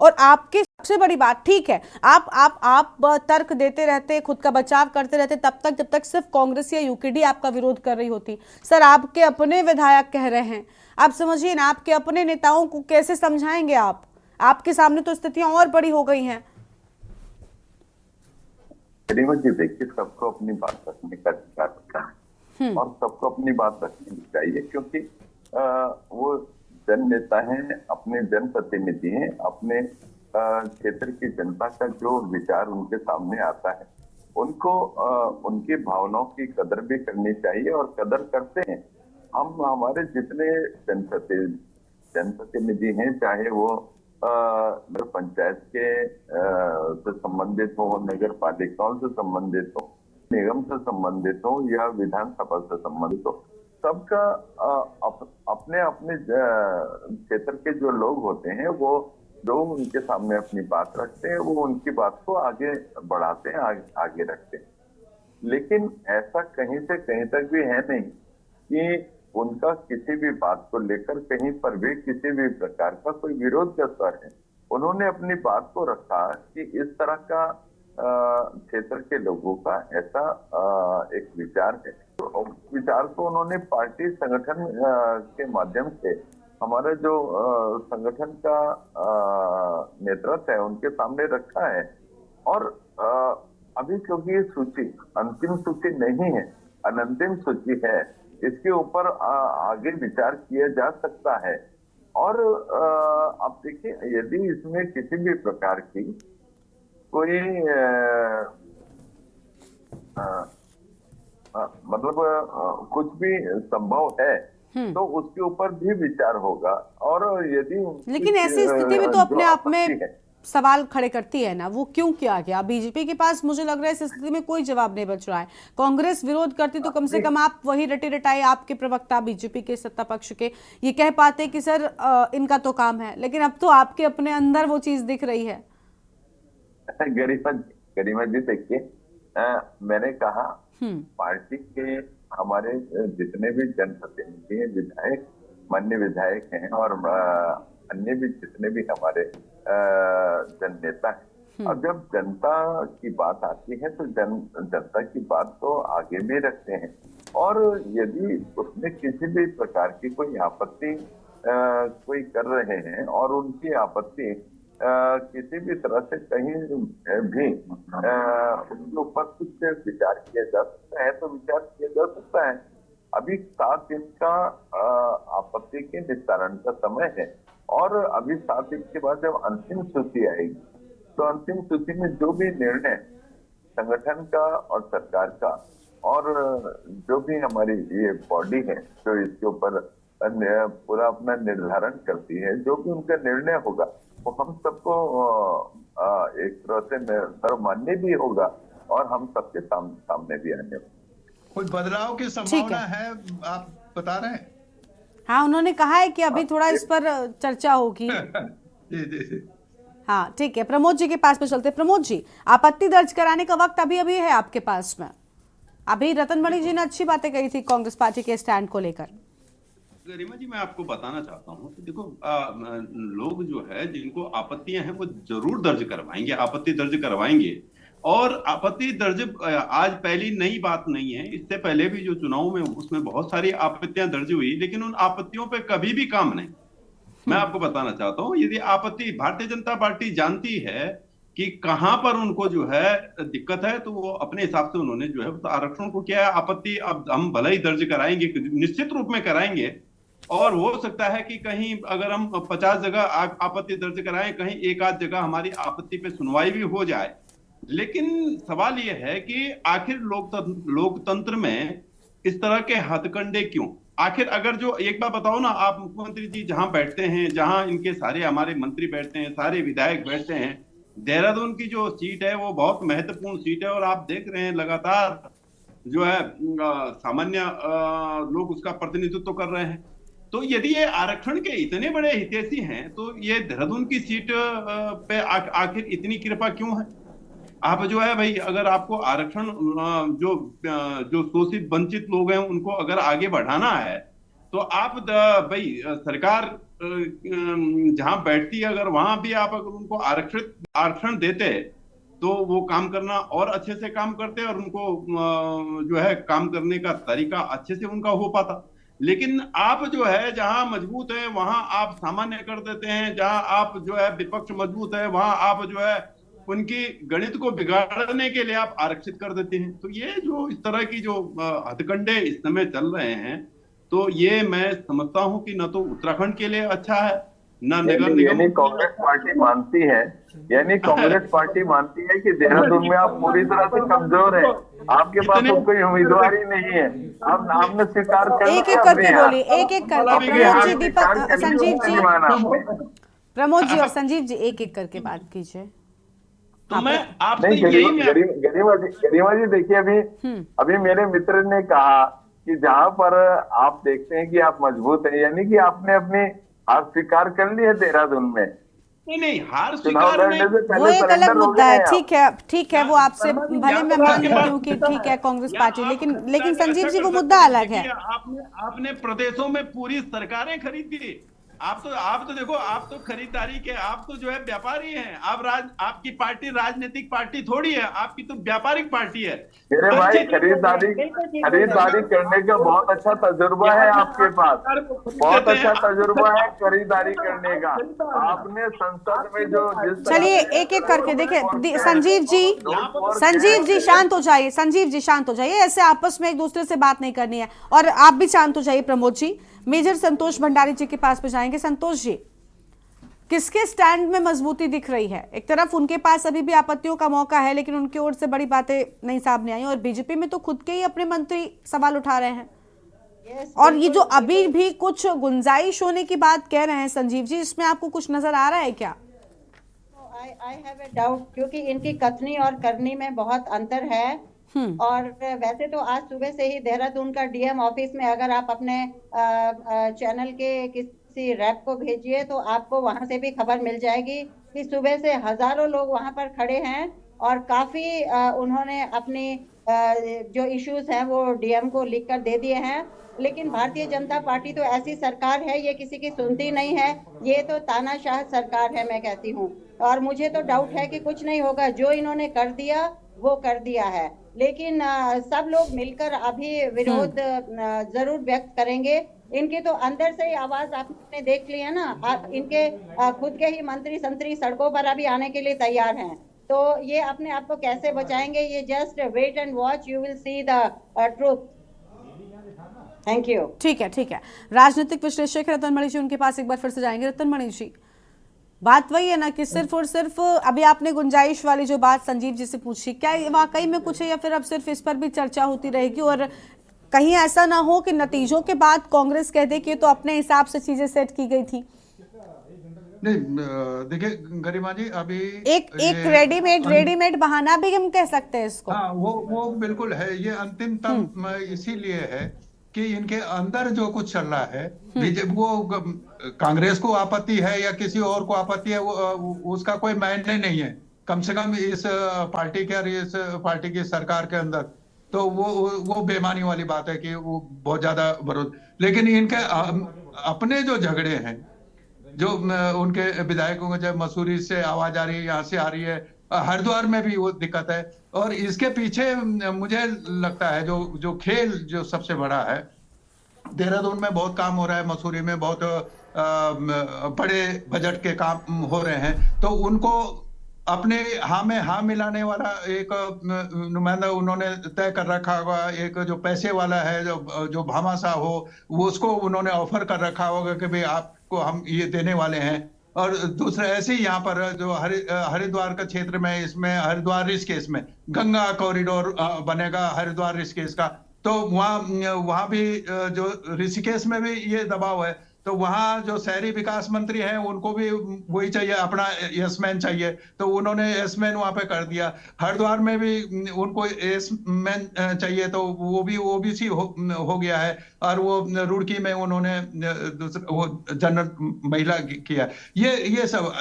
और आपकी सबसे बड़ी बात, ठीक है, आप तर्क देते रहते, खुद का बचाव करते रहते तब तक जब तक सिर्फ कांग्रेस या यूकेडी आपका विरोध कर रही होती। सर, आपके अपने विधायक कह रहे हैं, आप समझिए ना, आपके अपने नेताओं को कैसे समझाएंगे आप? आपके सामने तो स्थितियां और बड़ी हो गई हैं। जी देखिए, सबको अपनी बात रखने का अधिकार होता है और सबको अपनी बात रखनी चाहिए, क्योंकि वो जन नेता हैं, अपने जन प्रतिनिधि हैं, अपने क्षेत्र की जनता का जो विचार उनके सामने आता है उनको उनकी भावनाओं की कदर भी करनी चाहिए और कदर करते हैं। हम हमारे जितने जनप्रतिनिधि हैं, चाहे वो नगर पंचायत के से संबंधित हो, नगर पालिकाओं से संबंधित हो, निगम से संबंधित हो या विधानसभा से संबंधित हो, सबका अपने अपने क्षेत्र के जो लोग होते हैं, वो लोग उनके सामने अपनी बात रखते हैं, वो उनकी बात को आगे बढ़ाते हैं, आगे रखते हैं। लेकिन ऐसा कहीं से कहीं तक भी है नहीं कि उनका किसी भी बात को लेकर कहीं पर भी किसी भी प्रकार का कोई विरोध का स्वर है। उन्होंने अपनी बात को रखा कि इस तरह का क्षेत्र के लोगों का ऐसा एक विचार है। तो विचार को उन्होंने पार्टी संगठन के माध्यम से हमारा जो संगठन का नेतृत्व है उनके सामने रखा है। और अभी क्योंकि ये सूची अंतिम सूची नहीं है, अनंतिम सूची है, इसके ऊपर आगे विचार किया जा सकता है। और आप देखिए, यदि इसमें किसी भी प्रकार की कोई मतलब कुछ भी संभव है तो उसके ऊपर भी विचार होगा। और यदि लेकिन ऐसी स्थिति में तो अपने आप में सवाल खड़े करती है ना, वो क्यों किया गया? बीजेपी के पास मुझे लग रहा है इस स्थिति में कोई जवाब नहीं बच रहा है। कांग्रेस विरोध करती तो कम से कम आप वही रटे रटाए आपके प्रवक्ता बीजेपी के सत्ता पक्ष के ये कह पाते कि सर इनका तो काम है, लेकिन अब तो आपके अपने अंदर वो चीज दिख रही है। गरिमा जी देखिए, मैंने कहा पार्टी के हमारे जितने भी जनप्रतिनिधि हैं, विधायक, माननीय विधायक हैं और अन्य भी जितने भी हमारे जननेता हैं, और जब जनता की बात आती है तो जनता की बात तो आगे भी रखते हैं। और यदि उसमें किसी भी प्रकार की कोई आपत्ति कोई कर रहे हैं और उनकी आपत्ति किसी भी तरह से कहीं भी उनके ऊपर कुछ विचार किया जा सकता है तो विचार किया जा सकता है। अभी 7 दिन का आपत्ति के निस्तारण का समय है और अभी 7 दिन के बाद जब अंतिम सूची आएगी तो अंतिम सूची में जो भी निर्णय संगठन का और सरकार का और जो भी हमारी ये बॉडी है जो इसके ऊपर पूरा अपना निर्धारण करती है, जो भी उनका निर्णय होगा वो हम सबको एक तरह से सर्वमान्य भी होगा और हम सबके सामने भी आने होगा। कोई बदलाव की संभावना है आप बता रहे हैं? हाँ, उन्होंने कहा है कि अभी थोड़ा इस पर चर्चा होगी। जी। हाँ ठीक है, प्रमोद जी के पास में चलते। प्रमोद जी, आपत्ति दर्ज कराने का वक्त अभी है आपके पास में। अभी रतनमणि जी ने अच्छी बातें कही थी कांग्रेस पार्टी के स्टैंड को लेकर। गरिमा जी, मैं आपको बताना चाहता हूँ कि देखो लोग जो है जिनको आपत्तियां हैं वो जरूर दर्ज करवाएंगे, आपत्ति दर्ज करवाएंगे। और आपत्ति दर्ज आज पहली नई बात नहीं है, इससे पहले भी जो चुनाव में उसमें बहुत सारी आपत्तियां दर्ज हुई, लेकिन उन आपत्तियों पे कभी भी काम नहीं। मैं आपको बताना चाहता हूँ, यदि आपत्ति भारतीय जनता पार्टी जानती है कि कहां पर उनको जो है दिक्कत है तो वो अपने हिसाब से उन्होंने जो है आरक्षण को क्या है आपत्ति अब हम भले ही दर्ज कराएंगे, निश्चित रूप में कराएंगे। और हो सकता है कि कहीं अगर हम 50 जगह आपत्ति दर्ज कराएं, कहीं एक आध जगह हमारी आपत्ति पे सुनवाई भी हो जाए। लेकिन सवाल यह है कि आखिर लोकतंत्र में इस तरह के हथकंडे क्यों? आखिर अगर जो एक बात बताओ ना, आप मुख्यमंत्री जी जहां बैठते हैं, जहां इनके सारे हमारे मंत्री बैठते हैं, सारे विधायक बैठते हैं, देहरादून की जो सीट है वो बहुत महत्वपूर्ण सीट है और आप देख रहे हैं लगातार जो है सामान्य लोग उसका प्रतिनिधित्व कर रहे हैं। तो यदि ये आरक्षण के इतने बड़े हितैषी हैं तो ये देहरादून की सीट पे आखिर इतनी कृपा क्यों है? आप जो है भाई, अगर आपको आरक्षण जो शोषित वंचित लोग हैं उनको अगर आगे बढ़ाना है तो आप भाई सरकार जहां बैठती है अगर वहां भी आप अगर उनको आरक्षण देते तो वो काम करना और अच्छे से काम करते और उनको जो है काम करने का तरीका अच्छे से उनका हो पाता। लेकिन आप जो है जहां मजबूत है वहां आप सामान्य कर देते हैं, जहां आप जो है विपक्ष मजबूत है वहां आप जो है उनकी गणित को बिगाड़ने के लिए आप आरक्षित कर देते हैं। तो ये जो इस तरह की जो हथकंडे इस समय चल रहे हैं तो ये मैं समझता हूं कि न तो उत्तराखंड के लिए अच्छा है न नगर निगम। यानी कांग्रेस पार्टी मानती है, कांग्रेस पार्टी मानती है कि देहरादून में आप पूरी तरह से कमजोर हैं, आपके पास तो कोई उम्मीदवार ही नहीं है, आप नाम में स्वीकार कर एक एक करके बोलिए, एक एक करके। प्रमोद जी, दीपक, संजीव जी, प्रमोद जी और संजीव जी एक एक करके बात कीजिए। तो मैं आपसे गरिमा जी देखिए, अभी मेरे मित्र ने कहा कि जहां पर आप देखते हैं कि आप मजबूत हैं, यानी कि आपने अपनी हार स्वीकार कर ली है देहरादून में। नहीं, हार चुनाव स्वीकार लड़ने नहीं। से वो पहले एक अलग सरेंडर हो मुद्दा गए है। हैं आप। ठीक है, वो आपसे वर्मा जी, भले यहाँ मैं पर मान आपके लेती पास हूँ कि मुद्दा ठीक है कांग्रेस या पार्टी, आप लेकिन मुद्दा संजीव अच्छा जी कर वो सकते मुद्दा हैं। अलग है। देखिए, आपने प्रदेशों में पूरी सरकारें खरीदी। आप तो देखो, आप तो खरीदारी के, आप तो जो है व्यापारी हैं। आपकी पार्टी राजनीतिक पार्टी थोड़ी है, आपकी तो व्यापारिक पार्टी है। मेरे भाई, अच्छी खरीदारी करने का बहुत अच्छा तजुर्बा है आपके पास, बहुत अच्छा तजुर्बा है खरीदारी करने का। आपने संसद में जो जिस तरह चलिए से एक एक करके देखिए करते संजीव जी, हैं, संजीव जी शांत हो जाइए, संजीव जी शांत हो जाइए, ऐसे आपस में एक दूसरे से बात नहीं करनी है। और आप भी शांत हो जाइए प्रमोद जी। मेजर संतोष भंडारी जी के पास पे जाएंगे। संतोष जी, किसके स्टैंड में मजबूती दिख रही है? एक तरफ उनके पास अभी भी आपत्तियों का मौका है, लेकिन उनकी ओर से बड़ी बातें नहीं सामने आई, और बीजेपी में तो खुद के ही अपने मंत्री सवाल उठा रहे हैं। और ये जो अभी भी कुछ गुंजाइश होने की बात कह रहे हैं संजीव जी, इसमें आपको कुछ नजर आ रहा है क्या? आई हैव ए डाउट, क्योंकि इनकी कथनी और करनी में बहुत अंतर है। और वैसे तो आज सुबह से ही देहरादून का डीएम ऑफिस में अगर आप अपने चैनल के किसी रैप को भेजिए तो आपको वहां से भी खबर मिल जाएगी कि सुबह से हजारों लोग वहां पर खड़े हैं और काफी उन्होंने अपनी जो इश्यूज हैं वो डीएम को लिख कर दे दिए हैं। लेकिन भारतीय जनता पार्टी तो ऐसी सरकार है, ये किसी की सुनती नहीं है, ये तो तानाशाह सरकार है मैं कहती हूँ। और मुझे तो डाउट है कि कुछ नहीं होगा, जो इन्होंने कर दिया वो कर दिया है। लेकिन सब लोग मिलकर अभी विरोध जरूर व्यक्त करेंगे। इनके तो अंदर से ही आवाज आपने देख ली है ना, इनके खुद के ही मंत्री संतरी सड़कों पर अभी आने के लिए तैयार हैं। तो ये अपने आप को कैसे बचाएंगे? ये just wait and watch, you will see the truth. Thank you. ठीक है। राजनीतिक विश्लेषक रतनमणि जी, उनके पास एक बार फिर से जाएंगे। रतनमणि जी, बात वही है ना कि सिर्फ और सिर्फ अभी आपने गुंजाइश वाली जो बात संजीव जी से पूछी, क्या वाकई में कुछ है या फिर अब सिर्फ इस पर भी चर्चा होती रहेगी? और कहीं ऐसा ना हो कि नतीजों के बाद कांग्रेस कह दे कि तो अपने हिसाब से चीजें सेट की गई थी। नहीं, देखिए गरिमा जी, अभी एक रेडीमेड बहाना भी हम कह सकते हैं इसको। हाँ, वो बिल्कुल है। ये अंतिमतम इसीलिए है कि इनके अंदर जो कुछ चल रहा है, वो कांग्रेस को आपत्ति है या किसी और को आपत्ति है, उसका कोई मायने नहीं है। कम से कम इस पार्टी के और इस पार्टी की सरकार के अंदर तो वो बेमानी वाली बात है कि वो बहुत ज्यादा विरोध। लेकिन इनके अपने जो झगड़े हैं, जो उनके विधायकों को जब मसूरी से आवाज आ रही है, यहाँ से आ रही है, हरिद्वार में भी वो दिक्कत है। और इसके पीछे मुझे लगता है जो खेल जो सबसे बड़ा है, देहरादून में बहुत काम हो रहा है, मसूरी में बहुत बड़े बजट के काम हो रहे हैं, तो उनको अपने हाँ में हाँ मिलाने वाला एक नुमाइंदा उन्होंने तय कर रखा होगा। एक जो पैसे वाला है, जो भामाशाह हो, वो उसको उन्होंने ऑफर कर रखा होगा कि भाई आपको हम ये देने वाले हैं। और दूसरा ऐसे ही यहाँ पर जो हरिद्वार का क्षेत्र में, इसमें हरिद्वार ऋषिकेश में गंगा कॉरिडोर बनेगा, हरिद्वार ऋषिकेश का, तो वहाँ भी जो ऋषिकेश में भी ये दबाव है। तो वहाँ जो शहरी विकास मंत्री हैं उनको भी वही चाहिए, अपना यस-मैन चाहिए, तो उन्होंने यस-मैन वहाँ पे कर दिया। हरिद्वार में भी उनको यस-मैन चाहिए, तो वो भी ओबीसी हो गया है। और वो रुड़की में उन्होंने वो जनरल महिला किया। ये सब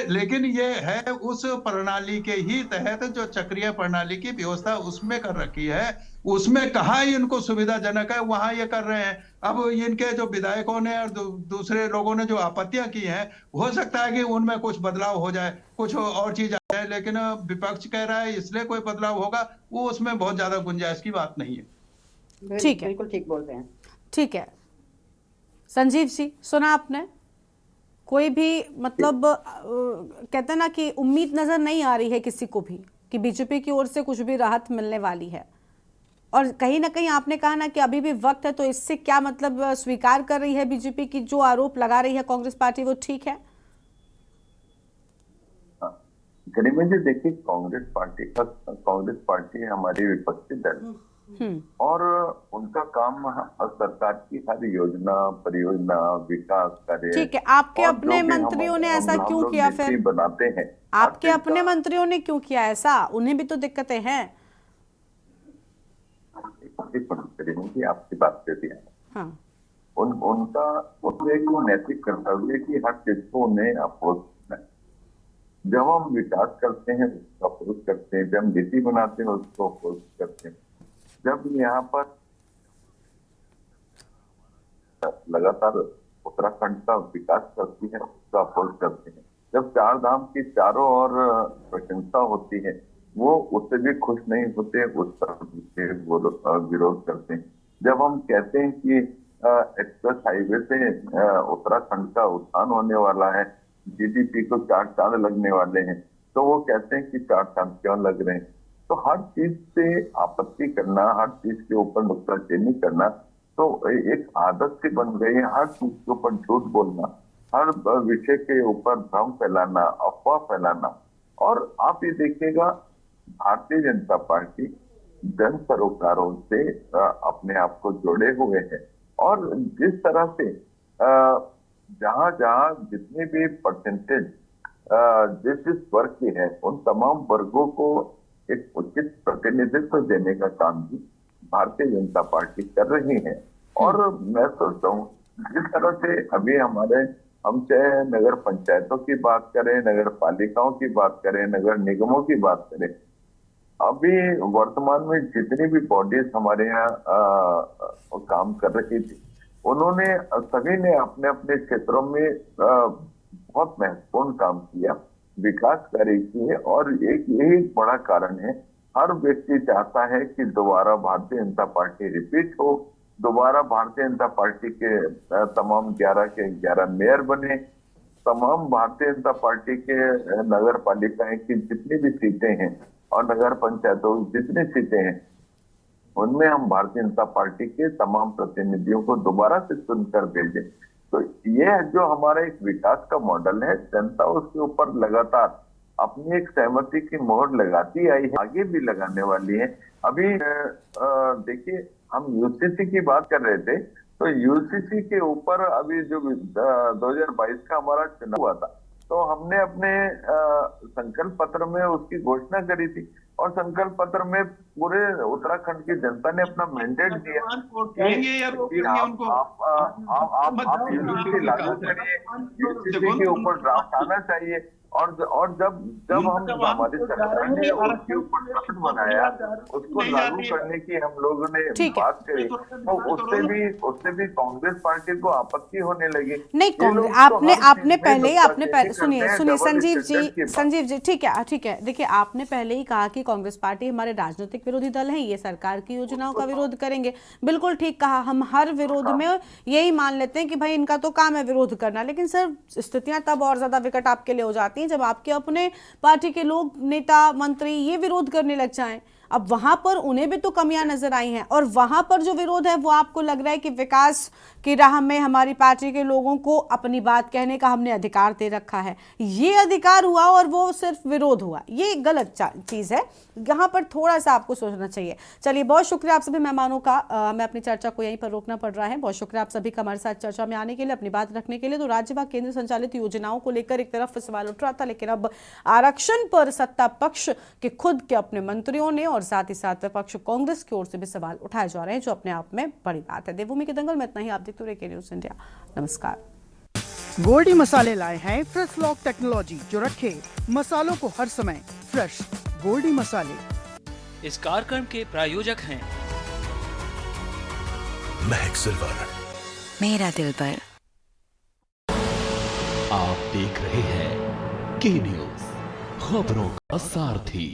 लेकिन ये है उस प्रणाली के ही तहत जो चक्रीय प्रणाली की व्यवस्था उसमें कर रखी है, उसमें कहाँ इनको सुविधाजनक है वहां ये कर रहे हैं। अब इनके जो विधायकों ने और दूसरे लोगों ने जो आपत्तियां की हैं, हो सकता है कि उनमें कुछ बदलाव हो जाए, कुछ और चीज आ जाए, लेकिन विपक्ष कह रहा है इसलिए कोई बदलाव होगा, वो उसमें बहुत ज्यादा गुंजाइश की बात नहीं है। ठीक है, बिल्कुल ठीक बोल रहे हैं। ठीक है संजीव जी, सुना आपने? कोई भी मतलब कहते हैं ना कि उम्मीद नजर नहीं आ रही है किसी को भी कि बीजेपी की ओर से कुछ भी राहत मिलने वाली है। और कहीं ना कहीं आपने कहा ना कि अभी भी वक्त है, तो इससे क्या मतलब स्वीकार कर रही है बीजेपी की जो आरोप लगा रही है कांग्रेस पार्टी, वो ठीक है? गरिमा जी, देखिए, कांग्रेस पार्टी हमारी विपक्षी दल और उनका काम सरकार की हर योजना, परियोजना, विकास कार्य। ठीक है, आपके अपने मंत्रियों ने ऐसा क्यों किया? फिर बनाते हैं, आपके अपने मंत्रियों ने क्यों किया ऐसा? उन्हें भी तो दिक्कतें हैं। करी होंगी, आपकी बात पे भी है। हाँ। उनका एक नैतिक कर्तव्य है कि हर चीज को उन्हें अपोज करना है। जब हम विकास करते हैं उसको अपोज करते हैं, जब नीति बनाते हैं उसको अपोज करते हैं, जब यहाँ पर लगातार उत्तराखंड का विकास करती है उसका अपोज करते हैं, जब चार धाम की चारों ओर प्रशंसा होती है वो उससे भी खुश नहीं होते, उसका विरोध करते हैं। जब हम कहते हैं कि एक्सप्रेस हाईवे से उत्तराखंड का उत्थान होने वाला है, जीडीपी को 4 चांद लगने वाले हैं, तो वो कहते हैं कि 4 चांद क्यों लग रहे हैं। तो हर चीज से आपत्ति करना, हर चीज के ऊपर नुक्ताचीनी करना तो एक आदत सी बन गई है। हर चीज के ऊपर झूठ बोलना, हर विषय के ऊपर भ्रम फैलाना, अफवाह फैलाना। और आप ये देखिएगा भारतीय जनता पार्टी जन सरोकारों से अपने आप को जोड़े हुए है और जिस तरह से जहां जहां जितने भी परसेंटेज जिस वर्ग की है उन तमाम वर्गों को एक उचित प्रतिनिधित्व देने का काम भी भारतीय जनता पार्टी कर रही है। और मैं सोचता हूँ जिस तरह से अभी हम चाहे नगर पंचायतों की बात करें, नगर पालिकाओं की बात करें, नगर निगमों की बात करें, अभी वर्तमान में जितनी भी बॉडीज हमारे यहाँ काम कर रही थी उन्होंने सभी ने अपने अपने क्षेत्रों में बहुत महत्वपूर्ण काम किया, विकास कार्य किए। और एक यही बड़ा कारण है, हर व्यक्ति चाहता है कि दोबारा भारतीय जनता पार्टी रिपीट हो, दोबारा भारतीय जनता पार्टी के तमाम 11 के 11 मेयर बने, तमाम भारतीय जनता पार्टी के नगर पालिकाएं की जितनी भी सीटें हैं और नगर पंचायतों की जितनी सीटें हैं उनमें हम भारतीय जनता पार्टी के तमाम प्रतिनिधियों को दोबारा से चुनकर भेजें। तो ये जो हमारा एक विकास का मॉडल है, जनता उसके ऊपर लगातार अपनी एक सहमति की मोहर लगाती आई है, आगे भी लगाने वाली है। अभी देखिए हम यूसीसी की बात कर रहे थे, तो यूसीसी के ऊपर अभी जो 2022 का हमारा चुनाव हुआ था तो हमने अपने संकल्प पत्र में उसकी घोषणा करी थी और संकल्प पत्र में पूरे उत्तराखंड की जनता ने अपना मैंडेट दिया कि आप यूसीसी लागू करिए, यूसीसी के ऊपर ड्राफ्ट आना चाहिए। और जब हमारी सरकार ने उसके ऊपर ड्राफ्ट बनाया, उसको लागू करने की हम लोगों ने बात करी, तो उससे भी कांग्रेस पार्टी को आपत्ति होने लगी। नहीं, कांग्रेस आपने पहले सुनिए संजीव जी ठीक है देखिए, आपने पहले ही कहा कि कांग्रेस पार्टी हमारे राजनीतिक विरोधी दल है, ये सरकार की योजनाओं का विरोध करेंगे। बिल्कुल ठीक कहा, हम हर विरोध में यही मान लेते हैं कि भाई इनका तो काम है विरोध करना, लेकिन सर स्थितियां तब और ज्यादा विकट आपके लिए हो जाती हैं जब आपके अपने पार्टी के लोग, नेता, मंत्री ये विरोध करने लग जाएं। अब वहां पर उन्हें भी तो कमियां नजर आई हैं और वहां पर जो विरोध है वो आपको लग रहा है कि विकास की राह में हमारी पार्टी के लोगों को अपनी बात कहने का हमने अधिकार दे रखा है, ये अधिकार हुआ और वो सिर्फ विरोध हुआ, ये गलत चीज है। यहाँ पर थोड़ा सा आपको सोचना चाहिए। चलिए, बहुत शुक्रिया आप सभी मेहमानों का। मैं अपनी चर्चा को यहीं पर रोकना पड़ रहा है। बहुत शुक्रिया आप सभी का हमारे साथ चर्चा में आने के लिए, अपनी बात रखने के लिए। तो राज्य व केंद्र संचालित योजनाओं को लेकर एक तरफ सवाल उठ रहा था, लेकिन अब आरक्षण पर सत्ता पक्ष के खुद के अपने मंत्रियों ने और साथ ही साथ विपक्ष कांग्रेस की ओर से भी सवाल उठाए जा रहे हैं, जो अपने आप में बड़ी बात है। देवभूमि के दंगल में इतना ही। आप देखते रहिए के न्यूज़ इंडिया। नमस्कार। गोल्डी मसाले लाए हैं फ्रेश लॉक टेक्नोलॉजी, जो रखे मसालों को हर समय फ्रेश। गोल्डी मसाले। इस कार्यक्रम के प्रायोजक हैं महक सिल्वर, मेरा दिल पर। आप देख रहे हैं के न्यूज़, खबरों का सारथी।